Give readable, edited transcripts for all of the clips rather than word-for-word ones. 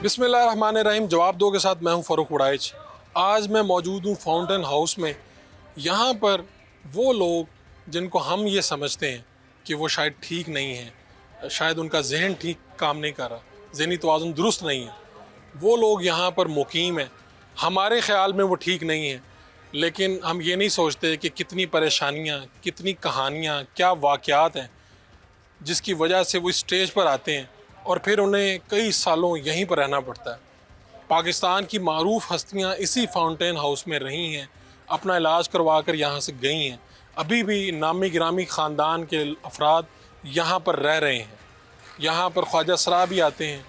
बिस्मिल्लाहिर्रहमानिर्रहीम। जवाब दो के साथ मैं हूं फ़ारूक वड़ाइच। आज मैं मौजूद हूं फाउंटेन हाउस में। यहाँ पर वो लोग जिनको हम ये समझते हैं कि वो शायद ठीक नहीं हैं, शायद उनका जहन ठीक काम नहीं कर रहा, ज़हनी तवाज़ुन दुरुस्त नहीं है, वो लोग यहाँ पर मुकीम हैं। हमारे ख़्याल में वो ठीक नहीं है, लेकिन हम ये नहीं सोचते कि कितनी परेशानियाँ, कितनी कहानियाँ, क्या वाक़यात हैं जिसकी वजह से वो स्टेज पर आते हैं और फिर उन्हें कई सालों यहीं पर रहना पड़ता है। पाकिस्तान की मारूफ हस्तियां इसी फाउंटेन हाउस में रही हैं, अपना इलाज करवा कर यहाँ से गई हैं। अभी भी नामी गिरामी ख़ानदान के अफराद यहाँ पर रह रहे हैं। यहाँ पर ख्वाजा सरा भी आते हैं,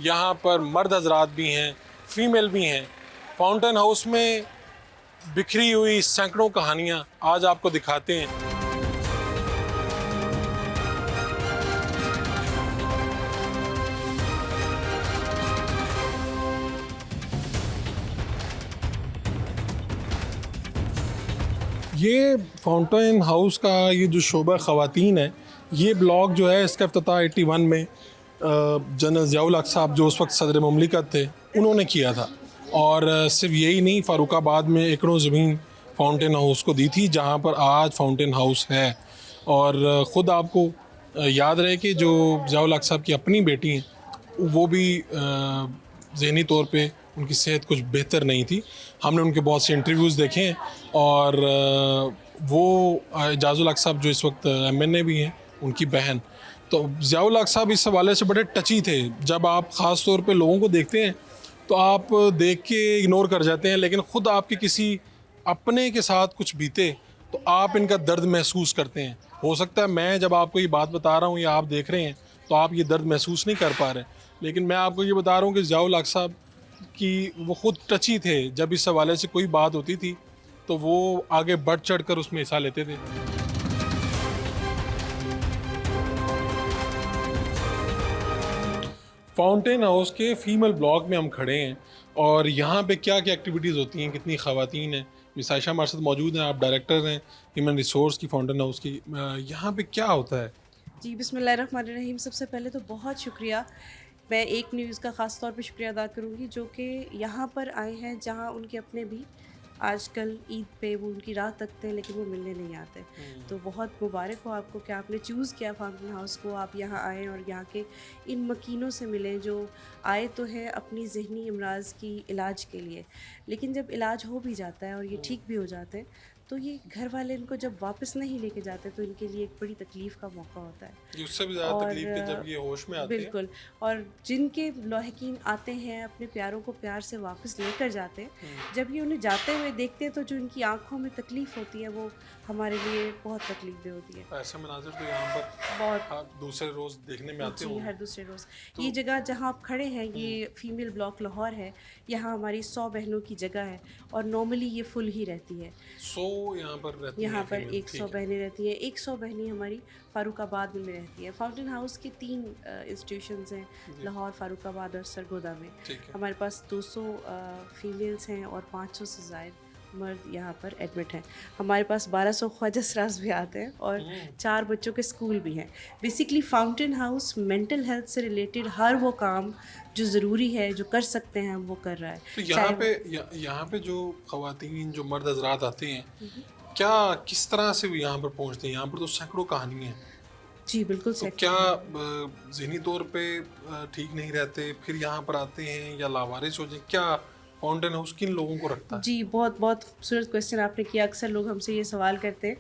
यहाँ पर मर्द हजरात भी हैं, फ़ीमेल भी हैं। फाउंटेन हाउस में बिखरी हुई सैकड़ों कहानियाँ आज आपको दिखाते हैं। ये फाउंटेन हाउस का ये जो शोबा ख़वातीन है, ये ब्लॉग जो है इसका इफ्तिताह 81 में जनरल ज़ियाउल हक़ साहब जो उस वक्त सदर ममलिकत थे उन्होंने किया था। और सिर्फ यही नहीं, फ़ारुखाबाद में एकड़ों ज़मीन फाउंटेन हाउस को दी थी जहाँ पर आज फाउंटेन हाउस है। और ख़ुद आपको याद रहे कि जो ज़ियाउल हक़ साहब की अपनी बेटी हैं वो भी ज़हनी तौर पे उनकी सेहत कुछ बेहतर नहीं थी। हमने उनके बहुत से इंटरव्यूज़ देखे हैं और वो एजाज़ुल हक़ साहब जो इस वक्त MNA भी हैं, उनकी बहन। तो ज़ियाउल हक़ साहब इस हवाले से बड़े टची थे। जब आप ख़ास तौर पे लोगों को देखते हैं तो आप देख के इग्नोर कर जाते हैं, लेकिन ख़ुद आपके किसी अपने के साथ कुछ बीते तो आप इनका दर्द महसूस करते हैं। हो सकता है मैं जब आपको ये बात बता रहा हूँ या आप देख रहे हैं तो आप ये दर्द महसूस नहीं कर पा रहे, लेकिन मैं आपको ये बता रहा हूँ कि ज़ियाउल हक़ साहब कि वो ख़ुद टची थे। जब इस हवाले से कोई बात होती थी तो वो आगे बढ़ चढ़ कर उसमें हिस्सा लेते थे। फाउंटेन हाउस के फ़ीमेल ब्लॉक में हम खड़े हैं और यहाँ पे क्या क्या एक्टिविटीज़ होती हैं, कितनी ख़वातीन हैं। मिस आयशा हमारे साथ मौजूद हैं, आप डायरेक्टर हैं ह्यूमन रिसोर्स की फाउंटेन हाउस की। यहाँ पे क्या होता है? जी, बिस्मिल्लाहिर्रहमानिर्रहीम। सबसे पहले तो बहुत शुक्रिया। मैं एक न्यूज़ का ख़ास तौर पे शुक्रिया अदा करूँगी जो कि यहाँ पर आए हैं, जहाँ उनके अपने भी आजकल ईद पे वो उनकी राह तकते हैं लेकिन वो मिलने नहीं आते। तो बहुत मुबारक हो आपको कि आपने चूज़ किया फाउंटेन हाउस को, आप यहाँ आएँ और यहाँ के इन मकीनों से मिलें जो आए तो हैं अपनी ज़हनी अमराज़ की इलाज के लिए, लेकिन जब इलाज हो भी जाता है और ये ठीक भी हो जाते हैं तो ये घर वाले इनको जब वापस नहीं लेके जाते तो इनके लिए एक बड़ी तकलीफ़ का मौका होता है। ये उससे भी ज़्यादा और तकलीफ है जब ये होश में आते हैं। बिल्कुल। और जिनके लाहिकीन आते हैं अपने प्यारों को प्यार से वापस लेकर जाते हैं, जब ये उन्हें जाते हुए देखते हैं तो जो इनकी आंखों में तकलीफ़ होती है वो हमारे लिए बहुत तकलीफ दे होती है। ऐसे मनाजिर तो यहाँ पर बहुत। आप दूसरे रोज़ देखने में आते जी, होंगे। हर दूसरे रोज़। तो ये जगह जहाँ आप खड़े हैं ये फ़ीमेल ब्लॉक लाहौर है। यहाँ हमारी 100 बहनों की जगह है और नॉर्मली ये फुल ही रहती है। 100 यहाँ पर रहती यहाँ हैं पर फीमेल, 100 ठीक है। बहनें रहती हैं। 100 बहनें हमारी फ़ारुखाबाद में रहती हैं। फाउंटेन हाउस के 3 इंस्टीट्यूशंस हैं, जी, लाहौर, फ़ारुखाबाद और सरगोदा में। ठीक है। हमारे पास 200 फ़ीमेल्स हैं और 500 से ज़ायद मर्द यहाँ पर एडमिट हैं। हमारे पास 1200 ख्वाजा सराज भी आते हैं और 4 बच्चों के स्कूल भी हैं। Basically fountain house mental health से रिलेटेड हर वो काम जो ज़रूरी है, जो कर सकते हैं, वो कर रहा है। तो यहाँ चाहे पे वो यहाँ पे जो ख़वातीन जो मर्द हज़रात आते हैं, क्या किस तरह से वो यहाँ पर पहुँचते हैं? यहाँ पर तो सैकड़ों कहानियाँ हैं। जी, बिल्कुल तो सेक्स क्या है। ज़हनी तौर पे ठीक नहीं रहते, फिर यहाँ पर आते हैं या लावारिस हो जाए? क्या फाउंटेन हाउस किन लोगों को रखता है? जी, बहुत बहुत खूबसूरत क्वेश्चन आपने किया। अक्सर लोग हमसे ये सवाल करते हैं।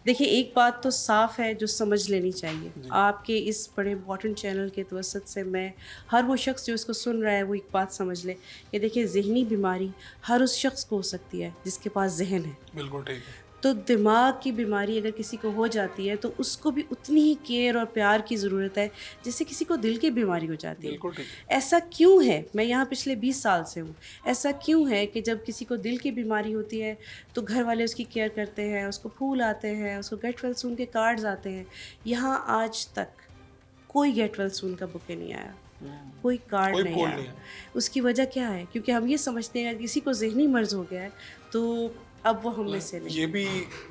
देखिए, एक बात तो साफ़ है जो समझ लेनी चाहिए। जी, आपके इस बड़े इम्पोर्टेंट चैनल के तवज्जुद से मैं हर वो शख्स जो इसको सुन रहा है वो एक बात समझ ले कि देखिए, ज़हनी बीमारी हर उस शख्स को हो सकती है जिसके पास ज़हन है। बिल्कुल ठीक है। तो दिमाग की बीमारी अगर किसी को हो जाती है तो उसको भी उतनी ही केयर और प्यार की ज़रूरत है जैसे किसी को दिल की बीमारी हो जाती है। बिल्कुल ठीक है। ऐसा क्यों है? मैं यहाँ पिछले 20 साल से हूँ। ऐसा क्यों है कि जब किसी को दिल की बीमारी होती है तो घर वाले उसकी केयर करते हैं, उसको फूल आते हैं, उसको गेट वेल सून के कार्ड्स आते हैं। यहाँ आज तक कोई गेट वेल सून का बुके नहीं आया, कोई कार्ड कोई नहीं पोल आया। नहीं है। उसकी वजह क्या है? क्योंकि हम ये समझते हैं अगर किसी को ज़हनी मर्ज़ हो गया है तो अब वो हम में से नहीं। ये भी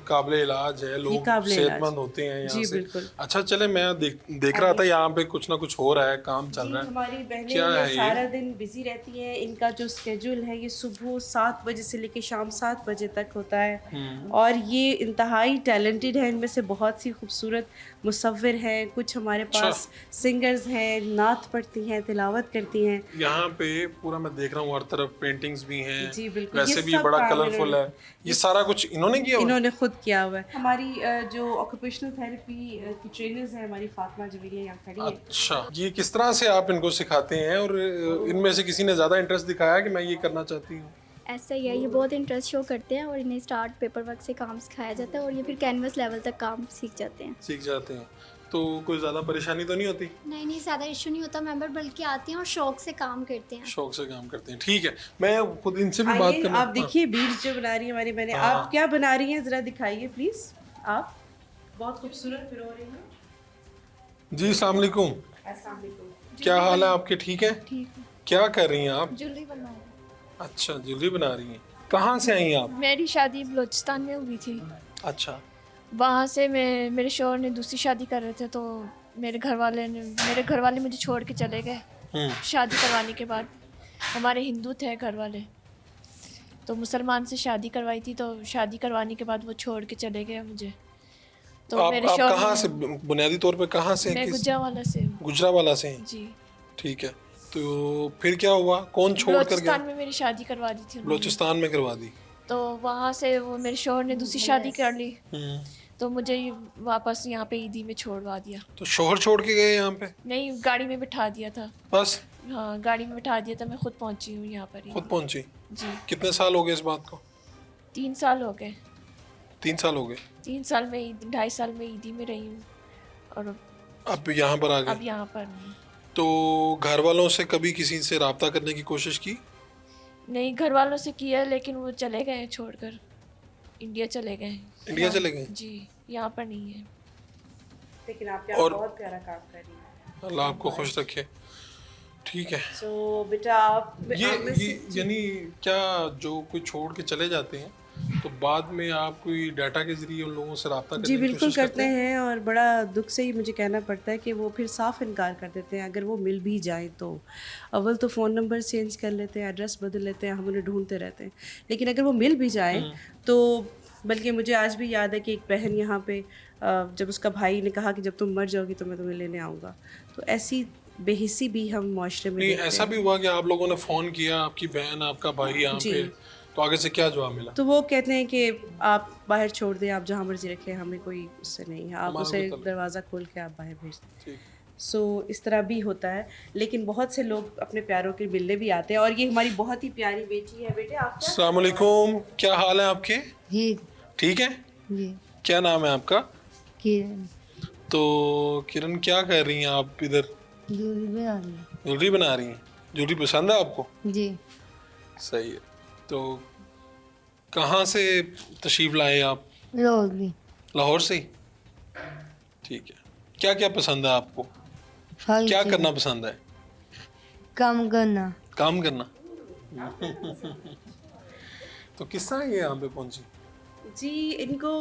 काबिल इलाज है, लोग काबिल इलाज। सेहतमंद होते हैं यहाँ जी, से। बिल्कुल। अच्छा चले, मैं देख रहा था यहाँ पे कुछ ना कुछ हो रहा है, काम चल जी, रहा है। हमारी बहनें क्या ये है ये? सारा दिन बिजी रहती हैं। इनका जो स्केड्यूल है ये सुबह 7 बजे से लेकर शाम 7 बजे तक होता है। और ये इंतहाई टैलेंटेड है। इनमें से बहुत सी खूबसूरत मुसव्विर हैं, कुछ हमारे पास सिंगर्स हैं, नात पढ़ती हैं, तिलावत करती हैं। यहाँ पे पूरा मैं देख रहा हूँ, हर तरफ पेंटिंग्स भी हैं। जी, बिल्कुल। वैसे ये भी सब बड़ा काम कलरफुल है। ये सारा कुछ इन्होंने किया हुआ है? इन्होंने खुद किया हुआ है। हमारी जो ऑक्यूपेशनल थेरेपी की ट्रेनर्स हैं, हमारी फातिमा जवेरिया यहाँ खड़ी है। अच्छा, ये किस तरह से आप इनको सिखाते हैं, और इनमें से किसी ने ज़्यादा इंटरेस्ट दिखाया कि मैं ये करना चाहती हूँ? ऐसा ही है, ये बहुत इंटरेस्ट शो करते हैं और इन्हें स्टार्ट पेपर वर्क से काम सिखाया जाता है और ये फिर कैनवस लेवल तक काम सीख जाते हैं। सीख जाते हैं तो कोई ज़्यादा परेशानी तो नहीं होती? नहीं, ज़्यादा इशू नहीं होता मेंबर, बल्कि आते हैं और शौक से काम करते हैं। शौक से काम करते हैं, ठीक है। मैं खुद इनसे भी बात आइए, करना। आप देखिए बीड्स जो बना रही है हमारी बहनें। आप क्या बना रही हैं, जरा दिखाइए प्लीज। आप बहुत खूबसूरत पिरो रही हैं। जी, अस्सलाम वालेकुम। अस्सलाम वालेकुम। क्या हाल है आपके? ठीक है। ठीक है। क्या कर रही हैं आप? ज्वेलरी बना रहे हैं। अच्छा, ज्वेलरी बना रही हैं। कहाँ से आई आप? मेरी शादी बलूचिस्तान में हुई थी। अच्छा। वहाँ से मेरे शौहर ने दूसरी शादी कर रहे थे, तो मेरे घर वाले मुझे छोड़ के चले गए शादी करवाने के बाद। हमारे हिंदू थे घर वाले, तो मुसलमान से शादी करवाई थी, तो शादी करवाने के बाद वो छोड़ के चले गए मुझे। तो आप मेरे कहाँ से, बुनियादी तौर पे कहाँ से? मैं गुजरावाला से हूँ। गुजरावाला से हैं? जी। ठीक है। तो फिर क्या हुआ, कौन छोड़ कर गया? बलूचिस्तान में मेरी शादी करवा दी थी उन्होंने। बलूचिस्तान में करवा दी। तो वहाँ से वो मेरे शौहर ने दूसरी शादी कर ली, तो मुझे वापस यहाँ पे ईदी में छोड़वा दिया। तो शोहर छोड़ के गए यहाँ पे? नहीं, गाड़ी में बिठा दिया था। बस? हाँ, गाड़ी में बिठा दिया था। मैं खुद पहुँची हूँ यहाँ पर ही। खुद पहुंची? जी। कितने साल हो गए इस बात को? 3 साल हो गए। 3 साल हो गए। 3 साल में 2.5 साल में ईदी में रही हूँ और अब यहाँ पर आ अब गए? यहाँ पर हूँ। तो घर वालों से कभी किसी से राब्ता करने की कोशिश की? नहीं, घर वालों से किया, लेकिन वो चले गए हैं छोड़कर, इंडिया चले गए। इंडिया चले गए? जी, यहाँ पर नहीं है। लेकिन आप और बहुत प्यारा काम कर रही हैं। अल्लाह आपको खुश रखे। ठीक है। तो बेटा आप ये आप में से- यानी क्या, जो कोई छोड़ के चले जाते हैं तो बाद में आप कोई डाटा के जरिए उन लोगों से राब्ता करने जी की बिल्कुल कोशिश करते हैं, और बड़ा दुख से ही मुझे कहना पड़ता है कि वो फिर साफ इनकार कर देते हैं। अगर वो मिल भी जाए तो अव्वल तो फ़ोन नंबर चेंज कर लेते हैं, एड्रेस बदल लेते हैं, हम उन्हें ढूंढते रहते हैं। लेकिन अगर वो मिल भी जाए तो, बल्कि मुझे आज भी याद है कि एक बहन यहाँ पे जब उसका भाई ने कहा कि जब तुम मर जाओगी तो मैं तुम्हें लेने आऊँगा, तो ऐसी बेहिसी भी हम माशरे में नहीं, देखते ऐसा हैं। भी हुआ कि आप लोगों ने फ़ोन किया, आपकी बहन आपका भाई यहाँ जी। पे, तो आगे से क्या जवाब मिला? तो वो कहते हैं कि आप बाहर छोड़ दें, आप जहाँ मर्जी रखें, हमें कोई उससे नहीं है, आप हमारा उसे मतलब- दरवाज़ा खोल के आप बाहर भेज दें। ठीक। सो इस तरह भी होता है। लेकिन बहुत से लोग अपने प्यारों के मिलने भी आते हैं, और ये हमारी बहुत ही प्यारी बेटी है। बेटे आप क्या? अस्सलाम वालेकुम। क्या हाल है आपके? जी ठीक है। जी क्या नाम है आपका? किरण तो किरण, क्या कर रही हैं आप इधर? दूरी बना रही है। ज्वेलरी बना रही हैं। ज्वेलरी पसंद है आपको? जी सही है। तो कहाँ से तशरीफ़ लाए आप? रोज भी लाहौर से ही? ठीक है। क्या क्या पसंद है आपको? सारी क्या चीज़ें। करना पसंद है? काम करना। काम करना। तो किस तरह ये यहाँ पे पहुंची? जी, इनको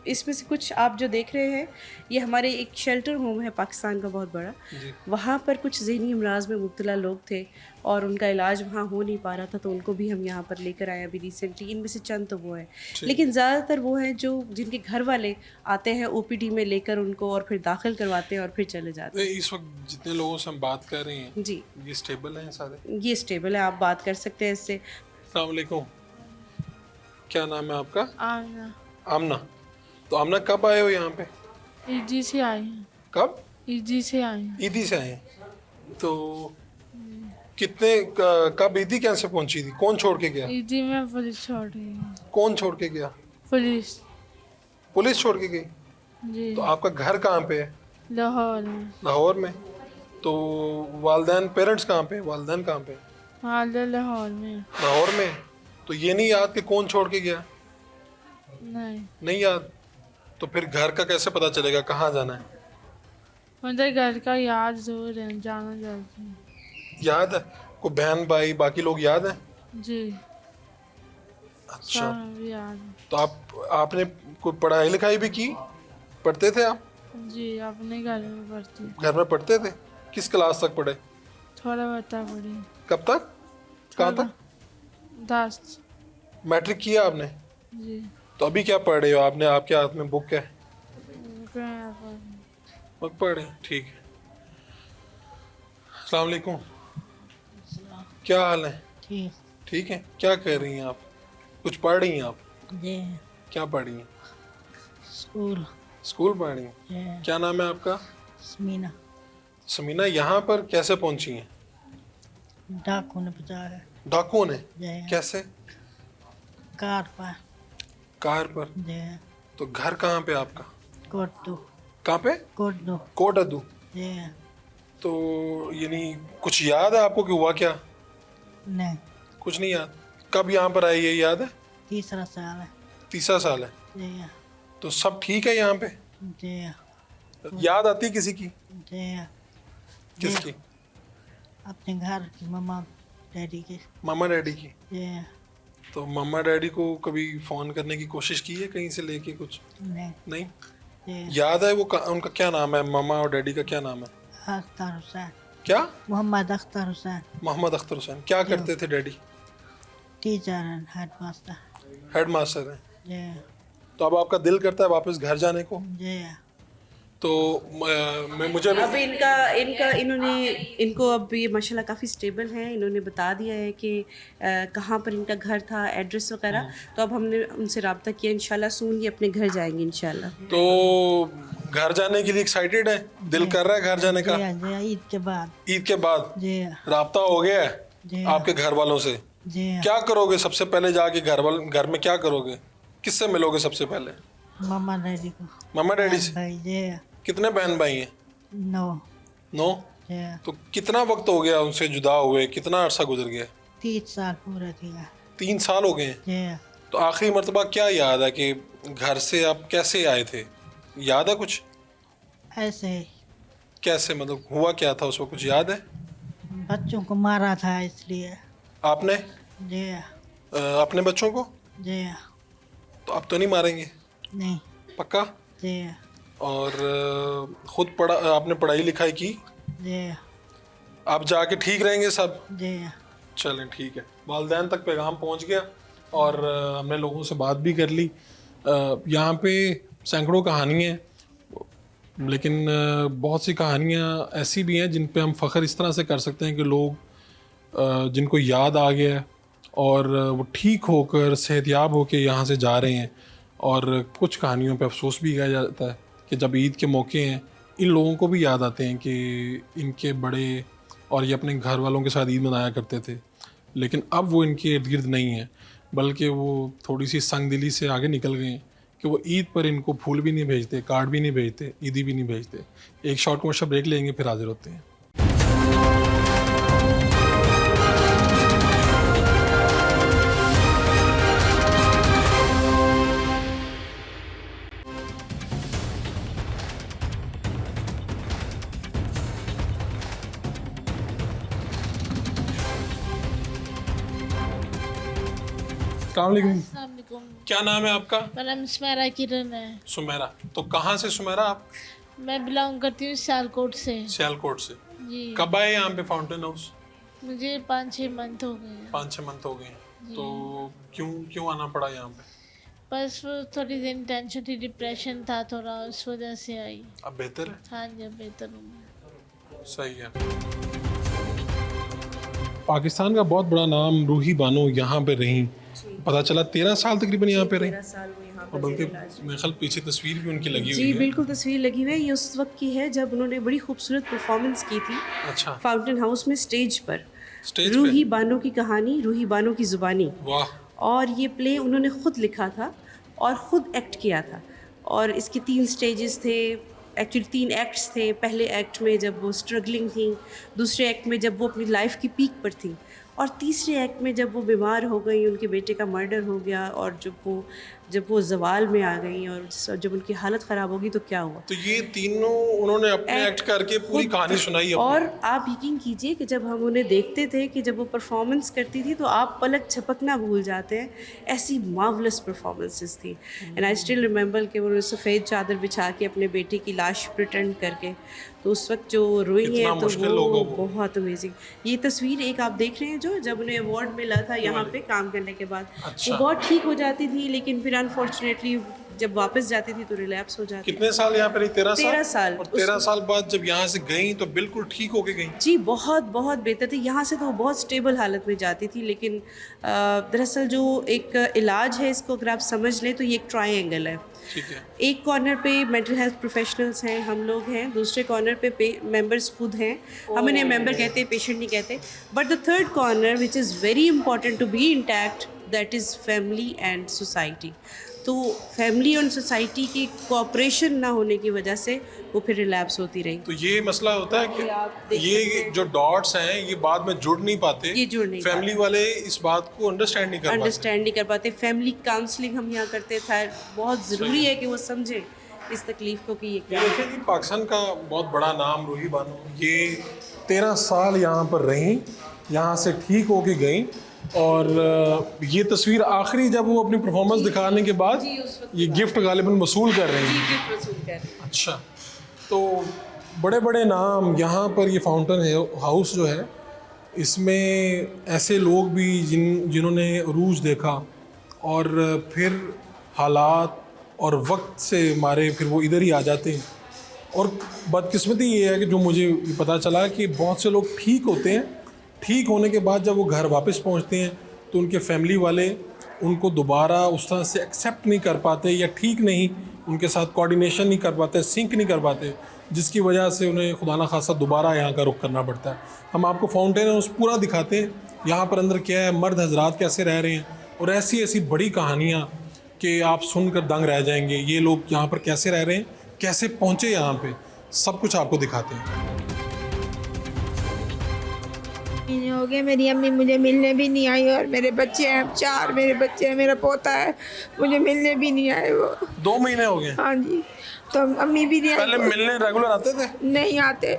इसमें से कुछ आप जो देख रहे हैं, ये हमारे एक शेल्टर होम है पाकिस्तान का बहुत बड़ा। जी। वहाँ पर कुछ ज़हनी अमराज में मुब्तला लोग थे और उनका इलाज वहाँ हो नहीं पा रहा था, तो उनको भी हम यहाँ पर लेकर आए अभी रिसेंटली। इनमें से चंद तो वो हैं, लेकिन ज़्यादातर वो हैं जो जिनके घर वाले आते हैं OPD में लेकर उनको, और फिर दाखिल करवाते हैं और फिर चले जाते इस वक्त जितने लोगों से हम बात कर रहे हैं, हैं। जी, ये स्टेबल हैं सारे? ये स्टेबल है, आप बात कर सकते हैं इससे। अस्सलाम वालेकुम। क्या नाम है आपका? आना आमना। तो आमना, कब आए हो यहाँ पे? ईदी से आए हैं। कब? ईदी से आए हैं। ईदी से आए हैं। तो कब ईदी कैसे पहुंची थी? कौन छोड़ के गया? ईदी में पुलिस छोड़ रही है। कौन छोड़ के गया? पुलिस। पुलिस छोड़ के गई? जी तो आपका घर कहाँ पे है? लाहौर में। लाहौर में। तो वालदैन, पेरेंट्स कहाँ पे? वालदैन कहाँ पे? हाल लाहौर में। लाहौर में। तो ये नहीं याद कि कौन छोड़ के गया? नहीं, नहीं याद? तो फिर घर का कैसे पता चलेगा कहाँ जाना है? मुझे घर का याद जरूर है, जाना जल्दी है। याद है? को बहन भाई बाकी लोग याद हैं? जी अच्छा, सब भी याद है। तो आपने कोई पढ़ाई लिखाई भी की? पढ़ते थे आप? जी अपने घर में पढ़ती हूँ। घर में पढ़ते थे? किस क्लास तक पढ़े? थोड़ा बता पढ़ी। कब तक? कहाँ तक? 10। मैट्रिक किया आपने? जी तो अभी क्या पढ़ रहे हो आपने? आपके हाथ में बुक है? मैं पढ़ी। बुक पढ़ रहे हैं, ठीक है। अस्सलाम वालेकुम, क्या हाल है? ठीक ठीक है। क्या कर रही हैं आप? कुछ पढ़ रही हैं आप? ये क्या पढ़ रही हैं? स्कूल स्कूल पढ़ रही हैं? ये क्या नाम है आपका? समीना समीना, यहाँ पर कैसे पहुंची हैं? डाकू ने बचाया डाकुओं ने? ये कैसे? कार पर कार पर? ये तो घर कहाँ पे आपका? कोट दो कहाँ पे? कोट दो कोट अद्दू। ये तो यानी कुछ याद है आपको कि हुआ क्या? नहीं कुछ नहीं याद। कब यहाँ पर आए ये याद है? तीसरा साल है तीसरा साल है। ये तो सब ठीक है यहाँ पे? ये याद आती है किसी की? ये किसकी? अपने घर की मम्मा डैडी की मामा डैडी की? ये तो मम्मा डैडी को कभी फोन करने की कोशिश की है कहीं से लेके कुछ? नहीं नहीं ये याद है वो उनका क्या नाम है? मामा और डैडी का क्या नाम है? अख्तर हुसैन क्या? मोहम्मद अख्तर हुसैन मोहम्मद अख्तर हुसैन। क्या करते थे daddy? Teacher and head master head master हैं। ये तो अब आपका दिल करता है वापस घर जाने को? ये तो मुझे अब इनको अब ये माशाल्लाह काफ़ी स्टेबल हैं। इन्होंने बता दिया है कि कहाँ पर इनका घर था, एड्रेस वगैरह। तो अब हमने उनसे रब्ता किया, इंशाल्लाह सून ये अपने घर जाएंगे इंशाल्लाह। तो घर जाने के लिए एक्साइटेड है? दिल कर रहा है घर जाने का? ये ईद के बाद ईद के बाद ये राब्ता हो गया जी है आपके घर वालों से? ये क्या करोगे सबसे पहले जाके घर में क्या करोगे? किससे मिलोगे सबसे पहले? मम्मा डैडी को मम्मा डैडी से? भाई ये कितने बहन भाई हैं? नो 9। ये तो कितना वक्त हो गया उनसे जुदा हुए? कितना अरसा गुजर गया? 30 साल पूरा किया 3 साल हो गए हैं। ये तो आखिरी मर्तबा क्या याद है कि घर से आप कैसे आए थे? याद है कुछ? ऐसे ही कैसे, मतलब हुआ क्या था उस वक्त, कुछ याद है? बच्चों को मारा था इसलिए आपने ये अपने बच्चों को? ये तो अब तो नहीं मारेंगे? नहीं पक्का? ये और खुद आपने पढ़ाई लिखाई की? ये आप जाके ठीक रहेंगे सब? ये चलें ठीक है। वालिदैन तक पैगाम पहुंच गया और हमने लोगों से बात भी कर ली। यहाँ पे सैकड़ों कहानियाँ हैं, लेकिन बहुत सी कहानियाँ ऐसी भी हैं जिन पे हम फ़ख्र इस तरह से कर सकते हैं कि लोग जिनको याद आ गया है और वो ठीक होकर सेहतयाब होकर यहाँ से जा रहे हैं। और कुछ कहानियों पे अफसोस भी किया जाता है कि जब ईद के मौके हैं इन लोगों को भी याद आते हैं कि इनके बड़े और ये अपने घर वालों के साथ ईद मनाया करते थे, लेकिन अब वो इनके इर्द गिर्द नहीं है, बल्कि वो थोड़ी सी संगदिली से आगे निकल गए हैं कि वो ईद पर इनको फूल भी नहीं भेजते, कार्ड भी नहीं भेजते, ईदी भी नहीं भेजते। एक शॉर्ट कमर्शियल ब्रेक लेंगे, फिर हाजिर होते हैं। अस्सलाम वालेकुम। अस्सलामुअलैकुम। क्या नाम है आपका? मेरा नाम सुमेरा किरण है। सुमेरा। तो कहाँ से सुमेरा आप? मैं बिलोंग करती हूँ सियालकोट से। सियालकोट से। जी कब आए यहाँ पे फाउंटेन हाउस? मुझे 5-6 मंथ हो गए हैं। 5-6 मंथ हो गए हैं। तो क्यों आना पड़ा यहाँ पे? बस वो थोड़ी दिन टेंशन थी, डिप्रेशन था थोड़ा, उस वजह से आई। अब बेहतर है? हाँ जी अब बेहतर हूँ मैं। सही है। पाकिस्तान का बहुत बड़ा नाम रूही बानो यहाँ पे रही, पता चला 13 साल तकरीबन यहाँ पे रही। 13 साल वो यहाँ और पर बल्कि ज़ेर-ए-इलाज हैं। मेरे ख्याल पीछे तस्वीर भी उनकी लगी जी हुई है। बिल्कुल तस्वीर लगी हुई है। ये उस वक्त की है जब उन्होंने बड़ी खूबसूरत परफॉर्मेंस की थी अच्छा, फाउंटेन हाउस में स्टेज पर। स्टेज रूही पे? बानो की कहानी, रूही बानो की ज़ुबानी। वाह। और ये प्ले उन्होंने ख़ुद लिखा था और ख़ुद एक्ट किया था। और इसके 3 स्टेजेस थे, एक्चुअली 3 एक्ट्स थे। पहले एक्ट में जब वो स्ट्रगलिंग थी, दूसरे एक्ट में जब वो अपनी लाइफ की पीक पर थी, और तीसरे एक्ट में जब वो बीमार हो गई, उनके बेटे का मर्डर हो गया और जब वो जब वो जवाल में आ गई और जब उनकी हालत ख़राब होगी तो क्या हुआ। तो ये तीनों उन्होंने अपने एक्ट करके पूरी कहानी सुनाई अपनी। और आप यकीन कीजिए कि जब हम उन्हें देखते थे कि जब वो परफॉर्मेंस करती थी तो आप पलक झपकना भूल जाते हैं, ऐसी मार्वलस परफॉर्मेंसेस थी। एंड आई स्टिल रिमेंबर कि उन्होंने सफ़ेद चादर बिछा के अपने बेटे की लाश प्रिटेंड करके, तो उस वक्त जो रोई कितना है तो मुश्किल वो होगा वो। बहुत अमेजिंग। ये तस्वीर एक आप देख रहे हैं जो जब उन्हें अवार्ड मिला था यहाँ पे काम करने के बाद, अच्छा। वो बहुत ठीक हो जाती थी, लेकिन फिर अनफॉर्चुनेटली जब वापस जाती थी तो रिलैप्स हो जाती। कितने साल यहाँ पे रही? 13 साल। 13 साल। और 13 साल बाद जब यहाँ से गई तो बिल्कुल ठीक होके गई। जी बहुत बहुत बेहतर थी। यहाँ से तो वो बहुत स्टेबल हालत में जाती थी, लेकिन दरअसल जो एक इलाज है इसको अगर आप समझ लें तो ये एक ट्रायंगल है। ठीक है। एक कॉर्नर पे मेंटल हेल्थ प्रोफेशनल्स हैं, हम लोग हैं, दूसरे कॉर्नर पे मेंबर्स खुद हैं, हम उन्हें मेंबर कहते हैं, पेशेंट नहीं कहते। But the third corner which is very important to be intact, that is family and society. तो फैमिली और सोसाइटी की कोऑपरेशन ना होने की वजह से वो फिर रिलैप्स होती रही। तो ये मसला होता है आप कि देख ये जो डॉट्स हैं ये बाद में जुड़ नहीं पाते। ये जुड़ नहीं फैमिली वाले इस बात को अंडरस्टैंड नहीं कर पाते। अंडरस्टैंड नहीं कर पाते। फैमिली काउंसलिंग हम यहाँ करते थे, बहुत ज़रूरी है कि वो समझें इस तकलीफ़ को कि ये क्या ये देखिए जी, पाकिस्तान का बहुत बड़ा नाम रूही बानो, ये 13 साल यहाँ पर रहीं, यहाँ से ठीक होके गई। और ये तस्वीर आखिरी जब वो अपनी परफॉर्मेंस दिखाने के बाद ये गिफ्ट गालिबन वसूल कर रही हैं। अच्छा, तो बड़े बड़े नाम यहाँ पर, ये फाउंटेन हाउस जो है इसमें ऐसे लोग भी जिन्होंने अरूज देखा और फिर हालात और वक्त से मारे फिर वो इधर ही आ जाते हैं। और बदकिस्मती ये है कि जो मुझे पता चला कि बहुत से लोग ठीक होते हैं, ठीक होने के बाद जब वो घर वापस पहुंचते हैं तो उनके फैमिली वाले उनको दोबारा उस तरह से एक्सेप्ट नहीं कर पाते या ठीक नहीं उनके साथ कोऑर्डिनेशन नहीं कर पाते, सिंक नहीं कर पाते, जिसकी वजह से उन्हें खुदा ना खासा दोबारा यहाँ का रुख करना पड़ता है। हम आपको फाउंटेन हाउस पूरा दिखाते हैं, यहाँ पर अंदर क्या है, मर्द हजरात कैसे रह रहे हैं, और ऐसी ऐसी बड़ी कहानियाँ कि आप सुनकर दंग रह जाएंगे। ये लोग यहाँ पर कैसे रह रहे हैं, कैसे पहुँचे यहाँ पे, सब कुछ आपको दिखाते हैं। महीने हो गए मेरी अम्मी मुझे मिलने भी नहीं आई, और मेरे बच्चे हैं 4, मेरे बच्चे हैं, मेरा पोता है, मुझे मिलने भी नहीं आए वो। 2 महीने हो गए? हाँ जी, तो अम्मी भी नहीं आई। पहले मिलने रेगुलर आते थे? नहीं आते,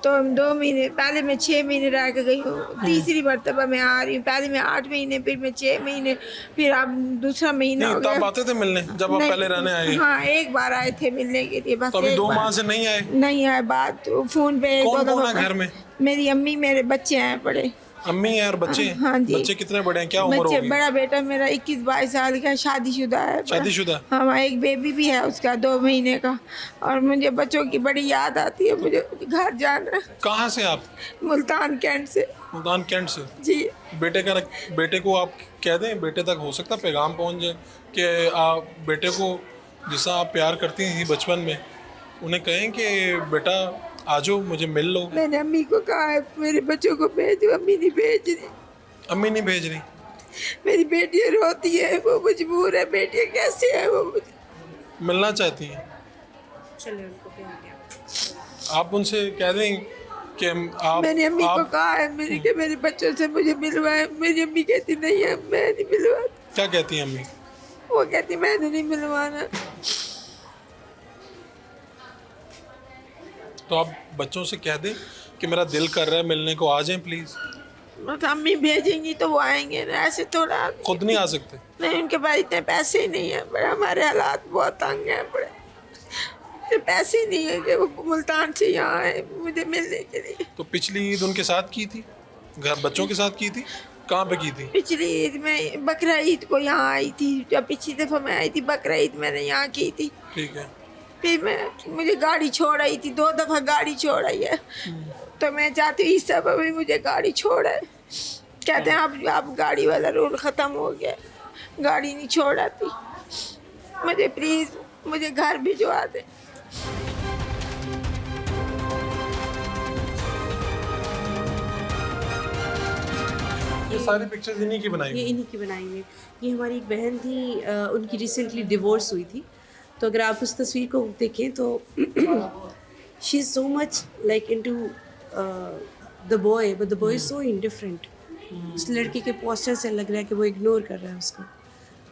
तो 2 महीने पहले मैं 6 महीने रह के गई हूँ, तीसरी मरतबा मैं आ रही हूँ। पहले मैं 8 महीने, फिर मैं 6 महीने, फिर अब दूसरा महीना हो गया। तब आते थे मिलने जब आप पहले रहने आए? हाँ, एक बार आए थे मिलने के लिए बस। तो अभी 2 माह से नहीं आए? नहीं आए, बात फोन पे। कौन कौन है घर में? मेरी अम्मी, मेरे बच्चे हैं बड़े। अम्मी है और बच्चे हैं? हाँ जी। बच्चे कितने बड़े हैं, क्या उम्र बच्चे, होगी? बड़ा बेटा मेरा 21-22 साल का, शादीशुदा है। शादीशुदा? हाँ, एक बेबी भी है उसका 2 महीने का। और मुझे बच्चों की बड़ी याद आती है, मुझे घर जाना। कहाँ से आप? मुल्तान कैंट से। मुल्तान कैंट से? जी। बेटे को आप कह दें, बेटे तक हो सकता पैगाम पहुँच जाए कि आप बेटे को जिसका आप प्यार करती थी बचपन में, उन्हें कहें कि बेटा आ जाओ, मुझे मिल लो। मैंने अम्मी को कहा है मेरे बच्चों को भेज दो, अम्मी नहीं भेज रही। अम्मी नहीं भेज रही? मेरी बेटियाँ रोती है, वो मजबूर है, बेटियाँ कैसे है वो मुझे मिलना चाहती हैं। चलिए उनको कह दिया। आप उनसे कह दें कि आप, मैंने अम्मी को कहा है मेरे बच्चों से मुझे मिलवाए। मेरी अम्मी कहती नहीं है, मैं नहीं मिलवाती। क्या कहती हैं अम्मी? वो कहती मैंने नहीं मिलवाना। तो आप बच्चों से कह दें कि मेरा दिल कर रहा है मिलने को, आ जाएं प्लीज़। बस अम्मी भेजेंगी तो वो आएंगे ना, ऐसे थोड़ा। खुद नहीं आ सकते? नहीं, उनके पास इतने पैसे ही नहीं है, बड़े हमारे हालात बहुत तंग हैं, बड़े इतने पैसे ही नहीं है कि वो मुल्तान से यहाँ आए मुझे मिलने के लिए। तो पिछली ईद उनके साथ की थी, घर बच्चों के साथ की थी? कहाँ पे की थी? पिछली ईद में, बकरा ईद को यहाँ आई थी। जब पिछली दफ़ा मैं आई थी बकरा ईद मैंने यहाँ की थी। ठीक है। फिर मुझे गाड़ी छोड़ आई थी, 2 दफ़ा गाड़ी छोड़ आई है। तो मैं चाहती हूँ इस सब भी मुझे गाड़ी छोड़ है। कहते हैं अब गाड़ी वाला रूल ख़त्म हो गया, गाड़ी नहीं छोड़ आती। मुझे प्लीज़ मुझे घर भिजवा दें। ये सारी पिक्चर्स इन्हीं की बनाई ये हुई? इन्हीं की बनाई हुई। ये हमारी एक बहन थी, उनकी रिसेंटली डिवोर्स हुई थी। तो अगर आप उस तस्वीर को देखें तो she is so much like into the boy, but the boy is so indifferent. उस लड़के के पोस्टर से लग रहा है कि वो इग्नोर कर रहा है उसको।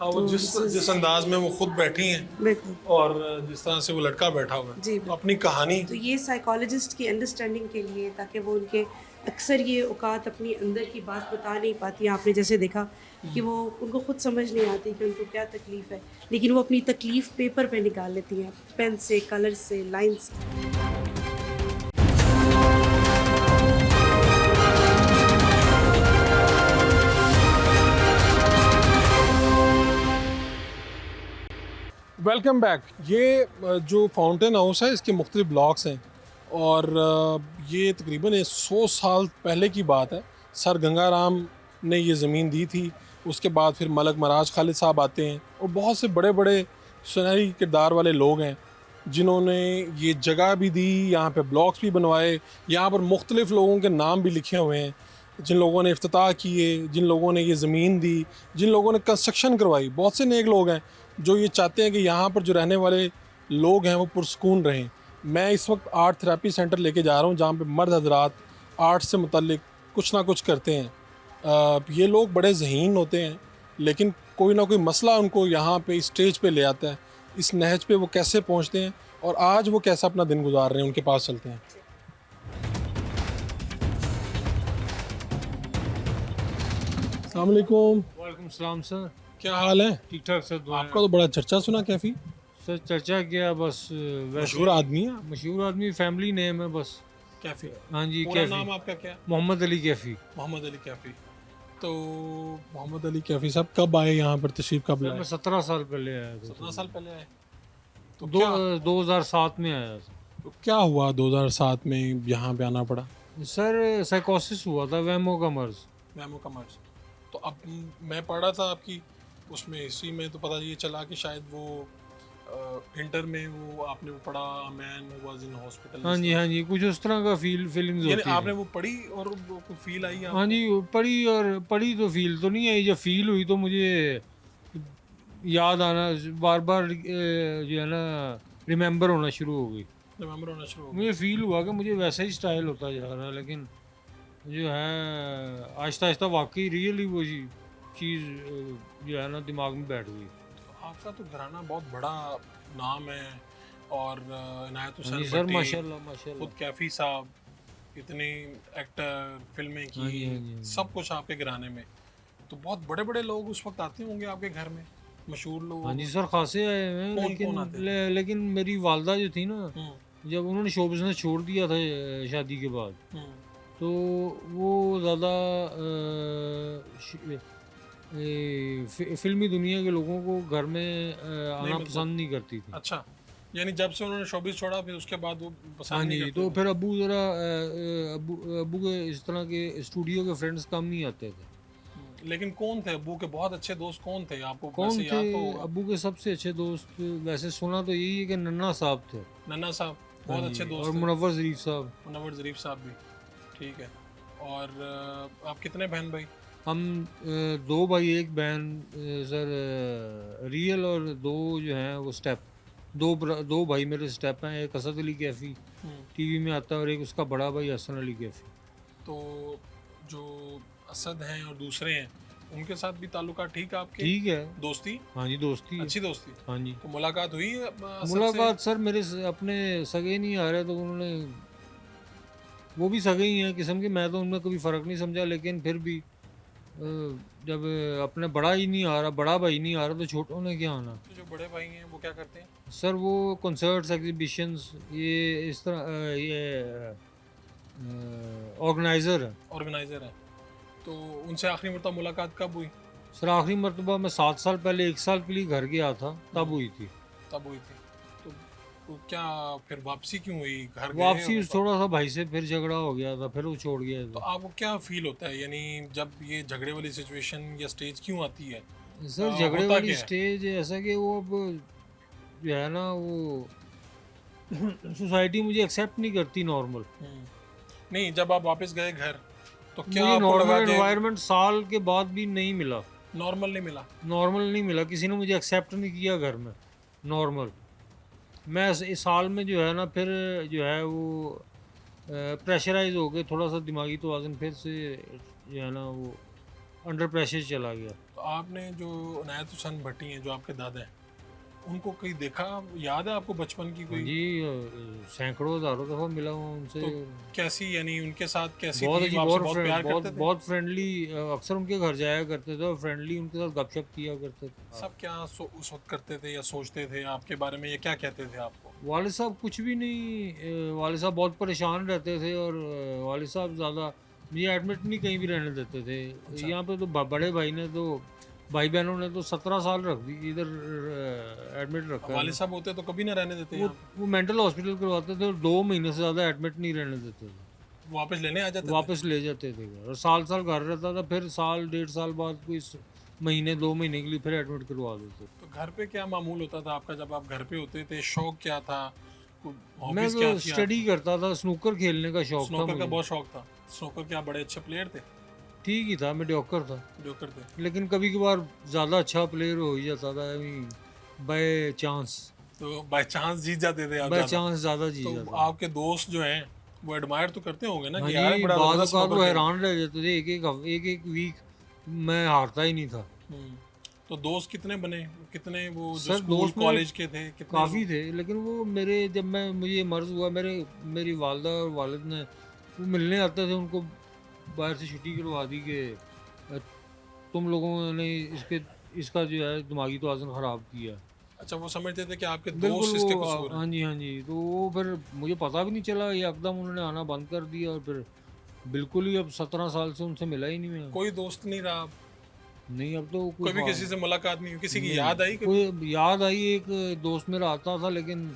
हाँ, वो जिस अंदाज में वो खुद बैठी हैं बिल्कुल और जिस तरह से वो लड़का बैठा हुआ है, जी। तो अपनी कहानी तो ये साइकोलॉजिस्ट की अंडरस्टैंडिंग के लिए, ताकि वो उनके अक्सर ये औकात अपनी अंदर की बात बता नहीं पाती हैं। आपने जैसे देखा कि वो उनको खुद समझ नहीं आती कि उनको क्या तकलीफ़ है, लेकिन वो अपनी तकलीफ़ पेपर पे निकाल लेती हैं, पेन से, कलर से, लाइन से। Welcome back. ये जो फाउंटेन हाउस है इसके मुख्तलिफ ब्लॉक्स हैं और ये तकरीबन 100 साल पहले की बात है। सर गंगाराम ने ये ज़मीन दी थी, उसके बाद फिर मलक मराज खालिद साहब आते हैं और बहुत से बड़े बड़े सुनहरी किरदार वाले लोग हैं जिन्होंने ये जगह भी दी, यहाँ पे ब्लॉक्स भी बनवाए, यहाँ पर मुख्तलिफ लोगों के नाम भी लिखे हुए हैं, जिन लोगों ने इफ्तिताह किए, जिन लोगों ने ये ज़मीन दी, जिन लोगों ने कंस्ट्रक्शन करवाई। बहुत से नेक लोग हैं जो ये चाहते हैं कि यहाँ पर जो रहने वाले लोग हैं वो पुरसकून रहें। मैं इस वक्त आर्ट थेरेपी सेंटर लेके जा रहा हूँ जहाँ पे मर्द हजरात आर्ट से मुतल्लिक कुछ ना कुछ करते हैं। ये लोग बड़े ज़हीन होते हैं, लेकिन कोई ना कोई मसला उनको यहाँ पे इस स्टेज पे ले आता है। इस नहज पे वो कैसे पहुँचते हैं और आज वो कैसा अपना दिन गुजार रहे हैं, उनके पास चलते हैं। अस्सलाम वालेकुम। वालेकुम सलाम सर, क्या हाल है? ठीक ठाक सर। दुआ आपका तो बड़ा चर्चा सुना कैफी, सर चर्चा किया बस वैसे मशहूर आदमी है आप। मशहूर आदमी, फैमिली नेम है बस। कैफी, हाँ जी, पूरा कैफी, नाम आपका क्या? मोहम्मद अली कैफी। मोहम्मद अली कैफी। तो मोहम्मद अली कैफी साहब कब आए यहाँ पर, तशरीफ कब सर लाए? मैं 17 साल पहले आया था। 17 साल पहले आए। तो दो 2007 में आया था। तो क्या हुआ 2007 में यहाँ पे आना पड़ा? सर साइकोसिस हुआ था, वहमों का मर्ज। मैमो का मर्ज। तो अब मैं पढ़ा था आपकी उसमें हिस्ट्री में, तो पता ये चला कि शायद वो इंटर में वो आपने वो पढ़ा, मैन वाज इन हॉस्पिटल। हाँ जी, हाँ जी, कुछ उस तरह का फीलिंग्स यानी होती है। आपने वो पढ़ी और वो फील आई आपको? हाँ जी, पढ़ी तो फील तो नहीं आई। जब फील हुई तो मुझे याद आना बार बार जो है ना रिमेंबर होना शुरू हो गई। रिमेंबर होना शुरू हो गया। मुझे फील हुआ कि मुझे वैसा ही स्टाइल होता जा रहा है, लेकिन जो है आहिस्ता आहिस्ता वाकई रियली वो चीज़ जो है ना दिमाग में बैठ गई। तो आपका तो घराना बहुत बड़ा नाम है और इनायत हाँ जी हुसैन सर, भट्टी, माशाल्लाह माशाल्लाह। खुद कैफी साहब, इतने एक्टर, फिल्में हाँ जी, हाँ जी, हाँ की, जी। सब कुछ आपके घराने में। तो बहुत बड़े बड़े लोग उस वक्त आते होंगे आपके घर में, मशहूर लोग। हाँ जी सर, खासे आए हुए हैं, कौन आते हैं? लेकिन मेरी वालदा जो थी ना, हम्म, जब उन्होंने शो बिजनेस छोड़ दिया था शादी के बाद, हम्म, तो वो ज़्यादा फिल्मी दुनिया के लोगों को घर में आना मतलब- पसंद नहीं करती थी। अच्छा, यानी जब से उन्होंने शोबिस छोड़ा फिर उसके बाद वो हाँ पसंद नहीं जी, करते तो थे। फिर अब्बू ज़रा अब्बू के इस तरह के स्टूडियो के फ्रेंड्स कम ही आते थे। लेकिन कौन थे अब्बू के बहुत अच्छे दोस्त? कौन थे आपको कौन वैसे थे याद तो होगा? अब्बू के सबसे अच्छे दोस्त? वैसे सुना तो यही है कि नन्ना साहब थे। नन्ना साहब हाँ बहुत जी, अच्छे और दोस्त थे। मुनव्वर ज़रीफ साहब। मुनव्वर ज़रीफ साहब भी, ठीक है। और आप कितने बहन भाई? हम 2 भाई 1 बहन सर, रियल, और 2 जो हैं वो स्टेप। 2 भाई मेरे स्टेप हैं। एक असद अली कैफ़ी टीवी में आता है और एक उसका बड़ा भाई हसन अली कैफ़ी। तो जो असद हैं और दूसरे हैं उनके साथ भी ताल्लुकात ठीक है आपके? ठीक है। दोस्ती हाँ जी, दोस्ती है। अच्छी दोस्ती। हाँ जी, तो मुलाकात हुई है असद से? मुलाकात सर मेरे अपने सगे नहीं आ रहे, तो उन्होंने, वो भी सगे ही हैं किस्म के, मैं तो उनमें कभी फ़र्क नहीं समझा, लेकिन फिर भी जब अपने बड़ा ही नहीं आ रहा, बड़ा भाई नहीं आ रहा, तो छोटों ने क्या आना। तो जो बड़े भाई हैं वो क्या करते हैं? सर वो कॉन्सर्ट्स, एग्जीबिशंस, ये इस तरह ये ऑर्गेनाइज़र है। ऑर्गेनाइजर हैं। तो उनसे आखिरी मरतबा मुलाकात कब हुई? सर आखिरी मरतबा मैं 7 साल पहले 1 साल के लिए घर गया था, तब हुई थी। तब हुई थी। तो क्या फिर वापसी क्यों हुई? घर गए वापसी और थोड़ा सा भाई से फिर झगड़ा हो गया था, फिर वो छोड़ गया तो था। आपको क्या फील होता है, यानी जब ये झगड़े वाली सिचुएशन या स्टेज क्यों आती है? सर झगड़े होता वाली क्या है? स्टेज ऐसा कि वो अब जो है ना वो सोसाइटी मुझे एक्सेप्ट नहीं करती नॉर्मल। नहीं, जब आप वापस गए घर तो क्या मुझे आपको लगा नॉर्मल कि एनवायरनमेंट साल के बाद भी नहीं मिला। नॉर्मल नहीं मिला? नॉर्मल नहीं मिला, किसी ने मुझे एक्सेप्ट नहीं किया घर में नॉर्मल। मैं इस साल में जो है ना फिर जो है वो प्रेशराइज हो गए, थोड़ा सा दिमागी तवाज़ुन फिर से जो है ना वो अंडर प्रेशर चला गया। तो आपने जो इनायत हुसैन भट्टी हैं जो आपके दादा हैं, उनको कहीं देखा, याद है आपको बचपन की हाँ कोई? जी, सैकड़ों हज़ारों दफ़ा मिला हूँ उनसे। तो कैसी, यानी उनके साथ कैसी बहुत थी? अच्छी, वो आपसे बहुत बहुत प्यार बहुत करते थे? बहुत फ्रेंडली। अक्सर उनके घर जाया करते थे और फ्रेंडली उनके साथ गपशप किया करते थे। सब क्या उस वक्त करते थे या सोचते थे आपके बारे में, या क्या कहते थे आपको? वालिद साहब कुछ भी नहीं, वालिद साहब बहुत परेशान रहते थे और वालिद साहब ज़्यादा मुझे एडमिट नहीं कहीं भी रहने देते थे। अच्छा। यहाँ पे तो बड़े भाई ने तो, भाई बहनों ने तो 17 साल रख दी इधर, एडमिट रखा है। वालिद साहब होते तो कभी ना रहने देते वो यहाँ पे? वो मेंटल हॉस्पिटल करवाते थे और 2 महीने से ज़्यादा एडमिट नहीं रहने देते थे। वापस लेने आ जाते थे? वापस ले जाते थे घर, और साल साल घर रहता था, फिर साल 1.5 साल बाद कोई महीने 2 महीने के लिए फिर एडमिट करवा देते। तो घर पे क्या मामूल होता था आपका जब आप घर पे होते थे? शौक क्या था? मैं हॉबीज क्या तो थी? स्टडी करता था, स्नूकर खेलने का शौक था स्नोकर का मुझे। बहुत शौक था। स्नोकर क्या बड़े अच्छे प्लेयर थे? ठीक ही था, मीडियोकर था, जो करते? लेकिन कभी कभार ज़्यादा अच्छा प्लेयर हो ही जाता था, बाय चांस। तो बाय चांस जीत जाते थे आप बाय ज़्यादा? चांस ज़्यादा जी तो जाता। आपके दोस्त जो हैं वो एडमायर तो करते होंगे ना हाँ कि यार जी, बड़ा बाद ज़बरदस्त औकात वो snooker खेलता हैरान रह जाते थे, एक वीक मैं हारता ही नहीं था। है। तो दोस्त कितने बने? कितने वो जो सर, स्कूल दोस्त मेरे कॉलेज के थे कितने? काफ़ी थे, लेकिन वो मेरे, जब मुझे मर्ज हुआ, मेरी वालदा और वालिद ने वो मिलने आते थे, उनको बाहर से छुट्टी करवा दी कि अ, तुम लोगों ने इसका जो है दिमागी तवाज़ुन ख़राब किया। अच्छा, वो समझते थे कि आपके बिल्कुल दोस्त इसके वो, कसूर हैं। हाँ जी हाँ जी, तो वो फिर मुझे पता भी नहीं चला, ये एकदम उन्होंने आना बंद कर दिया और फिर बिल्कुल ही अब 17 साल से उनसे मिला ही नहीं मैं। कोई दोस्त नहीं रहा? नहीं, अब तो कोई भी किसी से मुलाकात नहीं हुई? किसी की नहीं, याद आई कभी? कोई याद आई, एक दोस्त मेरा आता था, लेकिन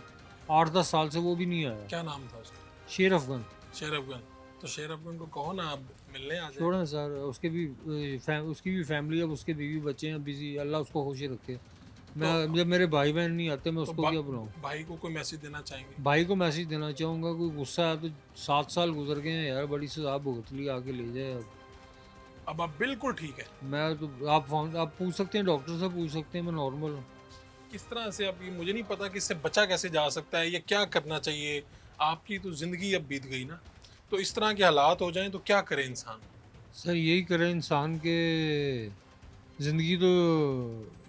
8-10 साल से वो भी नहीं आया। क्या नाम था उसका? शेर अफगन। शेर अफगन। तो शेर अफगन को कहो ना आप मिलने आ जाए। छोड़ें सर, उसकी भी फैमिली, अब उसके बीवी बच्चे हैं बिजी, अल्लाह उसको खुश रखे। मैं जब मेरे भाई बहन नहीं आते मैं तो उसको क्या बुलाऊं? भाई को कोई मैसेज देना चाहेंगे? भाई को मैसेज देना चाहूँगा, कोई गुस्सा है तो 7 साल गुजर गए हैं यार, बड़ी सजा भुगत ली, आके ले जाए अब। अब बिल्कुल ठीक है। मैं तो, आप पूछ सकते हैं, डॉक्टर से पूछ सकते हैं, मैं नॉर्मल हूँ। किस तरह से अब ये मुझे नहीं पता कि इससे बचा कैसे जा सकता है या क्या करना चाहिए। आपकी तो ज़िंदगी अब बीत गई ना, तो इस तरह के हालात हो जाएं तो क्या करे इंसान? सर यही करे इंसान के, ज़िंदगी तो